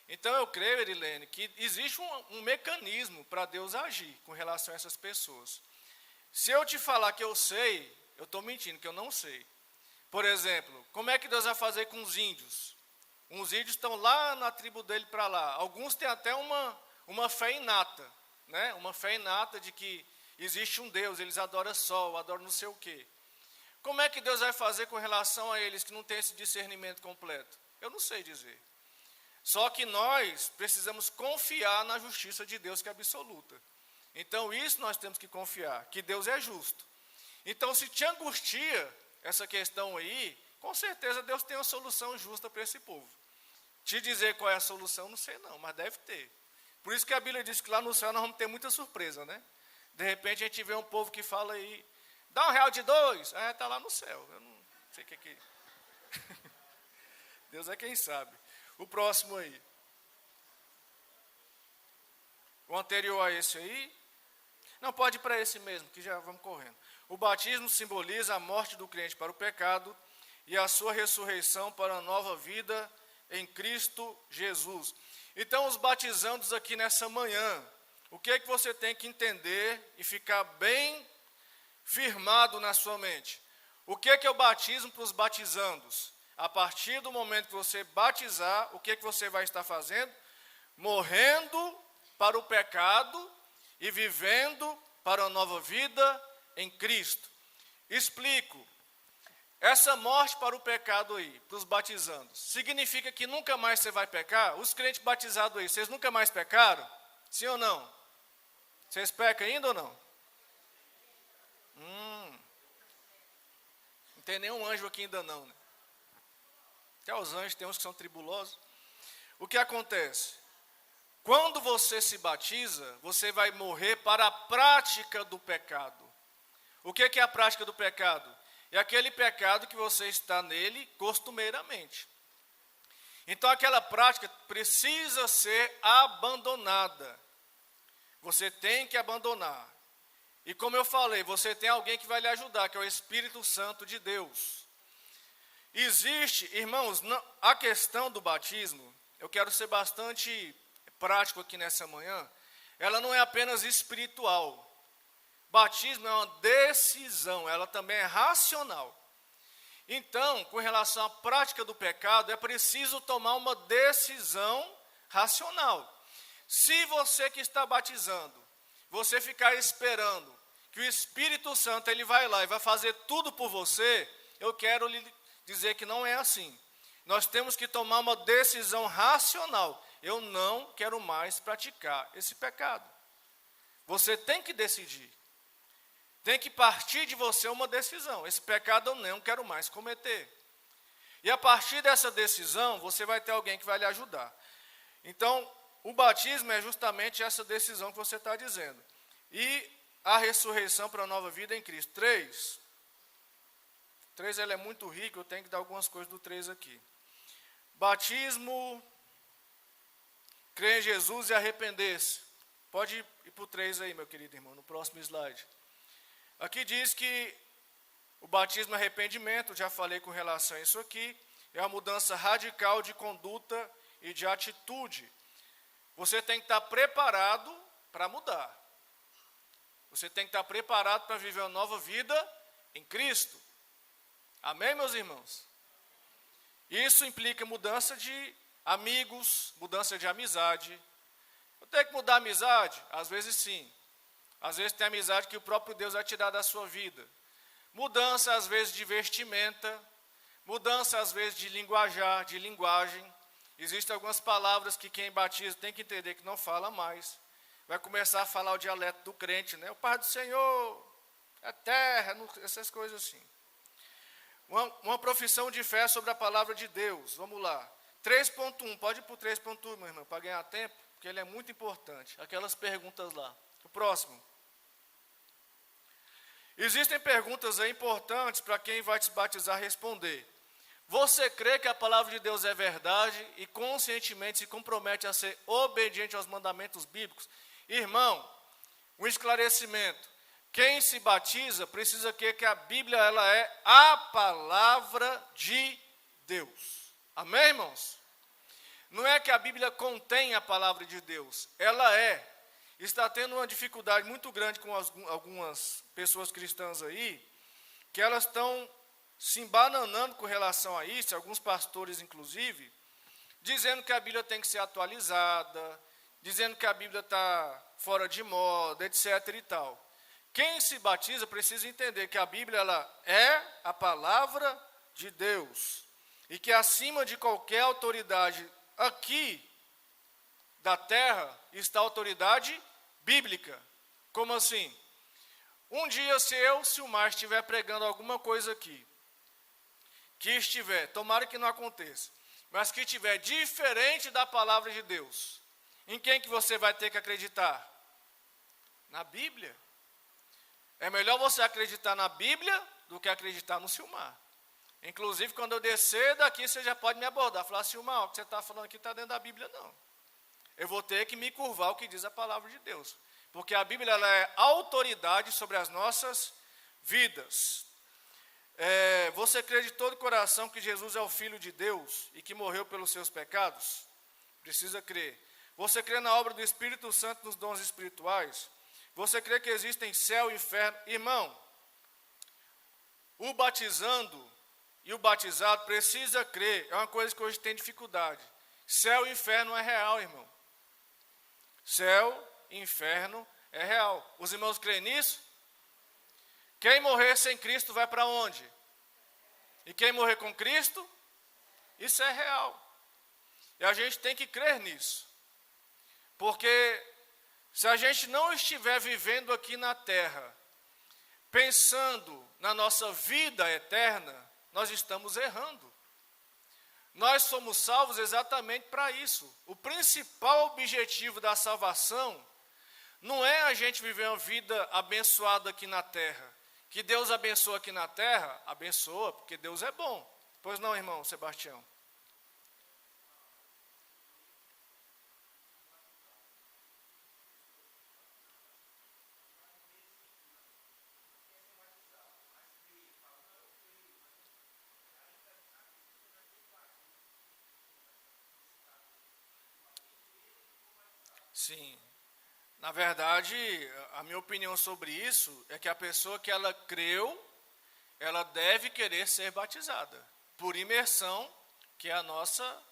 Então, eu creio, Erilene, que existe um mecanismo para Deus agir com relação a essas pessoas. Se eu te falar que eu sei, eu estou mentindo, que eu não sei. Por exemplo, como é que Deus vai fazer com os índios? Os índios estão lá na tribo dele para lá. Alguns têm até uma fé inata, né? Uma fé inata de que existe um Deus, eles adoram sol, adoram não sei o quê. Como é que Deus vai fazer com relação a eles que não têm esse discernimento completo? Eu não sei dizer. Só que nós precisamos confiar na justiça de Deus que é absoluta. Então, isso nós temos que confiar, que Deus é justo. Então, se te angustia essa questão aí, com certeza Deus tem uma solução justa para esse povo. Te dizer qual é a solução, não sei não, mas deve ter. Por isso que a Bíblia diz que lá no céu nós vamos ter muita surpresa, né? De repente a gente vê um povo que fala aí, dá R$1,02, está lá no céu. Eu não sei o que é que... Deus é quem sabe. O próximo aí. O anterior a esse aí. Não, pode ir para esse mesmo, que já vamos correndo. O batismo simboliza a morte do crente para o pecado e a sua ressurreição para a nova vida em Cristo Jesus. Então, os batizandos aqui nessa manhã, o que é que você tem que entender e ficar bem firmado na sua mente? O que é o batismo para os batizandos? A partir do momento que você batizar, o que você vai estar fazendo? Morrendo para o pecado e vivendo para a nova vida em Cristo. Explico. Essa morte para o pecado aí, para os batizandos, significa que nunca mais você vai pecar? Os crentes batizados aí, vocês nunca mais pecaram? Sim ou não? Vocês pecam ainda ou não? tem nenhum anjo aqui ainda não, né? Até os anjos tem uns que são tribulosos. O que acontece? Quando você se batiza, você vai morrer para a prática do pecado. O que é a prática do pecado? É aquele pecado que você está nele costumeiramente. Então aquela prática precisa ser abandonada. Você tem que abandonar. E como eu falei, você tem alguém que vai lhe ajudar, que é o Espírito Santo de Deus. Existe, irmãos, a questão do batismo, eu quero ser bastante prático aqui nessa manhã, ela não é apenas espiritual. Batismo é uma decisão, ela também é racional. Então, com relação à prática do pecado, é preciso tomar uma decisão racional. Se você que está batizando, você ficar esperando que o Espírito Santo ele vai lá e vai fazer tudo por você, eu quero lhe dizer que não é assim. Nós temos que tomar uma decisão racional. Eu não quero mais praticar esse pecado. Você tem que decidir. Tem que partir de você uma decisão. Esse pecado eu não quero mais cometer. E a partir dessa decisão, você vai ter alguém que vai lhe ajudar. Então, o batismo é justamente essa decisão que você está dizendo. E a ressurreição para a nova vida em Cristo. 3 ele é muito rico, eu tenho que dar algumas coisas do 3 aqui. Batismo, crer em Jesus e arrepender-se. Pode ir para o 3 aí, meu querido irmão, no próximo slide. Aqui diz que o batismo é arrependimento, já falei com relação a isso aqui, é uma mudança radical de conduta e de atitude. Você tem que estar preparado para mudar. Você tem que estar preparado para viver uma nova vida em Cristo. Amém, meus irmãos? Isso implica mudança de amigos, mudança de amizade. Eu tenho que mudar a amizade? Às vezes sim. Às vezes tem amizade que o próprio Deus vai tirar da sua vida. Mudança, às vezes, de vestimenta. Mudança, às vezes, de linguajar, de linguagem. Existem algumas palavras que quem batiza tem que entender que não fala mais. Vai começar a falar o dialeto do crente, né? O Pai do Senhor, a terra, essas coisas assim. Uma profissão de fé sobre a palavra de Deus. Vamos lá. 3.1, pode ir para o 3.1, meu irmão, para ganhar tempo, porque ele é muito importante. Aquelas perguntas lá. O próximo. Existem perguntas aí importantes para quem vai te batizar responder. Você crê que a palavra de Deus é verdade e conscientemente se compromete a ser obediente aos mandamentos bíblicos? Irmão, um esclarecimento. Quem se batiza precisa crer que a Bíblia ela é a palavra de Deus. Amém, irmãos? Não é que a Bíblia contém a palavra de Deus, ela é. Está tendo uma dificuldade muito grande com algumas pessoas cristãs aí, que elas estão se embananando com relação a isso, alguns pastores inclusive, dizendo que a Bíblia tem que ser atualizada, dizendo que a Bíblia está fora de moda, etc. e tal. Quem se batiza precisa entender que a Bíblia ela é a palavra de Deus e que acima de qualquer autoridade aqui da terra está a autoridade bíblica. Como assim? Um dia, se eu, Silmar, estiver pregando alguma coisa aqui, que estiver, tomara que não aconteça, mas que estiver diferente da palavra de Deus, em quem que você vai ter que acreditar? Na Bíblia. É melhor você acreditar na Bíblia do que acreditar no Silmar. Inclusive, quando eu descer daqui, você já pode me abordar. Falar, Silmar, o que você está falando aqui está dentro da Bíblia, não. Eu vou ter que me curvar ao que diz a palavra de Deus. Porque a Bíblia ela é autoridade sobre as nossas vidas. Você crê de todo o coração que Jesus é o Filho de Deus e que morreu pelos seus pecados? Precisa crer. Você crê na obra do Espírito Santo nos dons espirituais? Você crê que existem céu e inferno? Irmão, o batizando e o batizado precisa crer. É uma coisa que hoje tem dificuldade. Céu e inferno é real, irmão. Céu e inferno é real. Os irmãos creem nisso? Quem morrer sem Cristo vai para onde? E quem morrer com Cristo? Isso é real. E a gente tem que crer nisso. Porque se a gente não estiver vivendo aqui na terra, pensando na nossa vida eterna, nós estamos errando. Nós somos salvos exatamente para isso. O principal objetivo da salvação não é a gente viver uma vida abençoada aqui na terra. Que Deus abençoa aqui na terra, abençoa, porque Deus é bom. Pois não, irmão Sebastião? Sim. Na verdade, a minha opinião sobre isso é que a pessoa que ela creu, ela deve querer ser batizada, por imersão, que é a nossa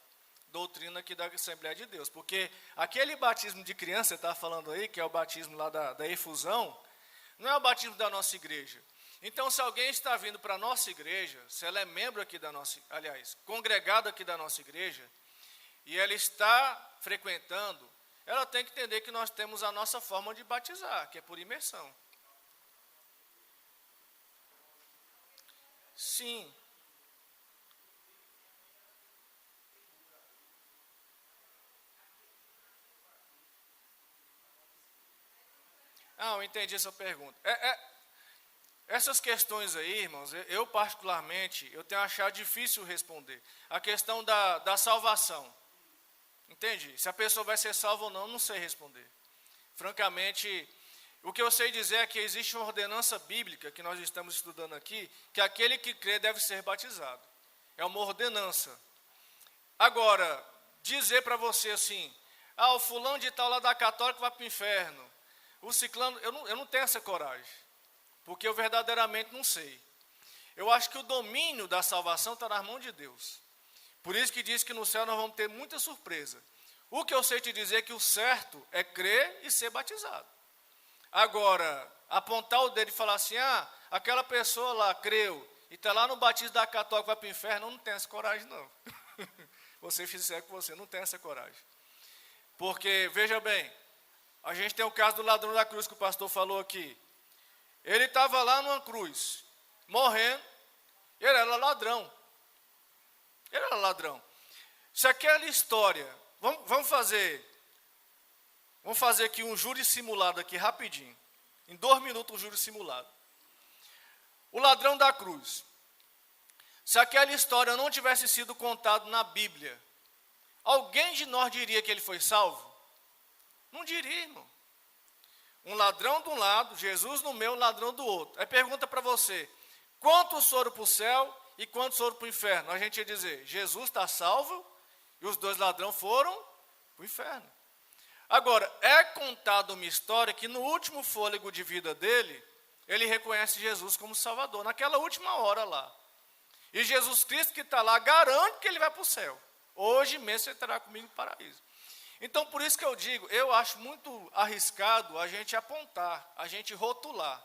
doutrina aqui da Assembleia de Deus. Porque aquele batismo de criança, você está falando aí, que é o batismo lá da efusão, não é o batismo da nossa igreja. Então, se alguém está vindo para a nossa igreja, se ela é membro aqui da nossa, aliás, congregado aqui da nossa igreja, e ela está frequentando, ela tem que entender que nós temos a nossa forma de batizar, que é por imersão. Sim. Ah, eu entendi essa pergunta. Essas questões aí, irmãos, eu particularmente, eu tenho achado difícil responder. A questão da salvação. Entende? Se a pessoa vai ser salva ou não, não sei responder. Francamente, o que eu sei dizer é que existe uma ordenança bíblica, que nós estamos estudando aqui, que aquele que crê deve ser batizado. É uma ordenança. Agora, dizer para você assim, o fulano de tal lá da católica vai para o inferno, o ciclano, eu não tenho essa coragem, porque eu verdadeiramente não sei. Eu acho que o domínio da salvação está nas mãos de Deus. Por isso que diz que no céu nós vamos ter muita surpresa. O que eu sei te dizer é que o certo é crer e ser batizado. Agora, apontar o dedo e falar assim, aquela pessoa lá creu e está lá no batismo da católica, vai para o inferno, eu não tenho essa coragem não. Vou ser sincero com você, não tenho essa coragem. Porque, veja bem, a gente tem o caso do ladrão da cruz que o pastor falou aqui. Ele estava lá numa cruz, morrendo, ele era ladrão. Ele era ladrão. Se aquela história, vamos fazer aqui um júri simulado aqui rapidinho. Em 2 minutos um júri simulado. O ladrão da cruz. Se aquela história não tivesse sido contada na Bíblia, alguém de nós diria que ele foi salvo? Não diria, irmão. Um ladrão de um lado, Jesus no meio, um ladrão do outro. Aí pergunta para você, quantos foram para o céu e quantos foram para o inferno? A gente ia dizer, Jesus está salvo e os 2 ladrões foram para o inferno. Agora, é contada uma história que no último fôlego de vida dele, ele reconhece Jesus como Salvador, naquela última hora lá. E Jesus Cristo que está lá garante que ele vai para o céu. Hoje mesmo você estará comigo no paraíso. Então, por isso que eu digo, eu acho muito arriscado a gente apontar, a gente rotular.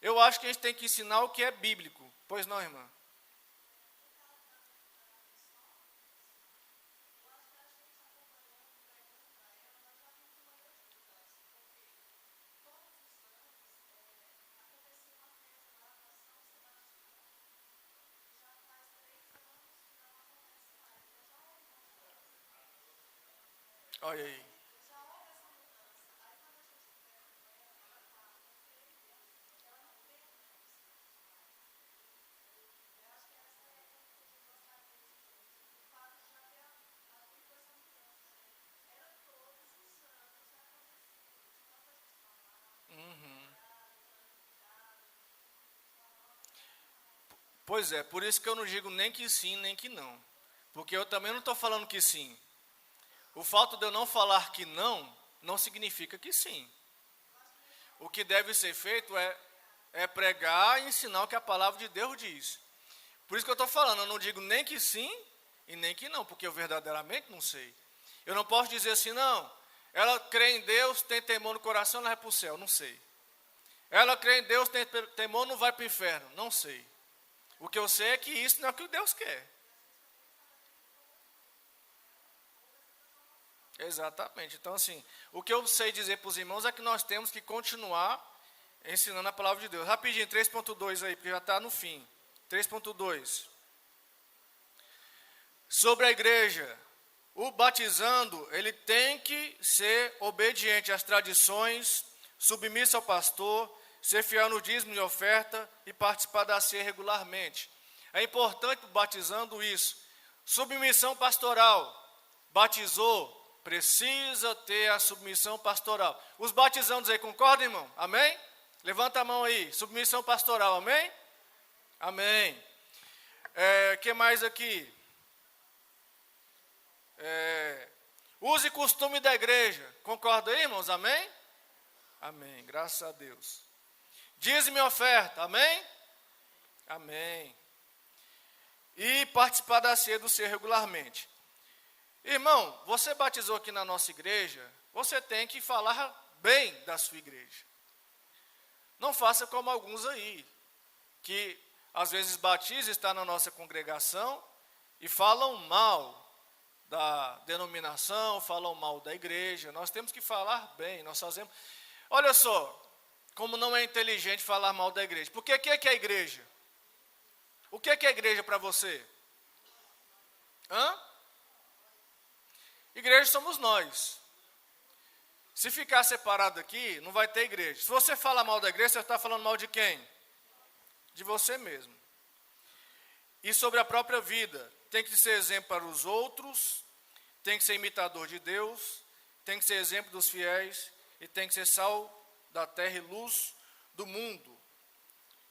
Eu acho que a gente tem que ensinar o que é bíblico. Pois não, irmã? Olha aí. Pois é, por isso que eu não digo nem que sim, nem que não. Porque eu também não estou falando que sim. O fato de eu não falar que não, não significa que sim. O que deve ser feito é pregar e ensinar o que a palavra de Deus diz. Por isso que eu estou falando, eu não digo nem que sim e nem que não, porque eu verdadeiramente não sei. Eu não posso dizer assim, não, ela crê em Deus, tem temor no coração, ela vai para o céu, não sei. Ela crê em Deus, tem temor, não vai para o inferno, não sei. O que eu sei é que isso não é o que Deus quer. Exatamente. Então, assim, o que eu sei dizer para os irmãos é que nós temos que continuar ensinando a palavra de Deus. Rapidinho, 3.2 aí, porque já está no fim. 3.2. Sobre a igreja, o batizando, ele tem que ser obediente às tradições, submisso ao pastor, ser fiel no dízimo e oferta e participar da ceia regularmente. É importante batizando isso. Submissão pastoral. Batizou, precisa ter a submissão pastoral. Os batizandos aí, concordam, irmão? Amém? Levanta a mão aí. Submissão pastoral, amém? Amém. Que mais aqui? Use costume da igreja. Concorda aí, irmãos? Amém? Amém. Graças a Deus. Dízimo e oferta. Amém? Amém. E participar da ceia do ser regularmente. Irmão, você batizou aqui na nossa igreja, você tem que falar bem da sua igreja. Não faça como alguns aí, que às vezes batizam, está na nossa congregação e falam mal da denominação, falam mal da igreja. Nós temos que falar bem, nós fazemos... Olha só, como não é inteligente falar mal da igreja. Porque o que é a igreja? O que é a igreja para você? Igreja somos nós. Se ficar separado aqui, não vai ter igreja. Se você fala mal da igreja, você está falando mal de quem? De você mesmo. E sobre a própria vida, tem que ser exemplo para os outros, tem que ser imitador de Deus, tem que ser exemplo dos fiéis e tem que ser sal da terra e luz do mundo.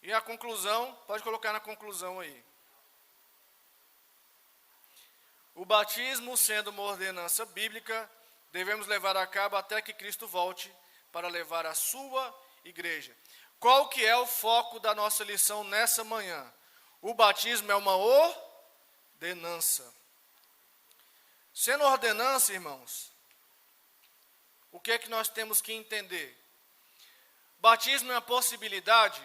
E a conclusão, pode colocar na conclusão aí. O batismo, sendo uma ordenança bíblica, devemos levar a cabo até que Cristo volte para levar a sua igreja. Qual que é o foco da nossa lição nessa manhã? O batismo é uma ordenança. Sendo ordenança, irmãos, o que é que nós temos que entender? Batismo é uma possibilidade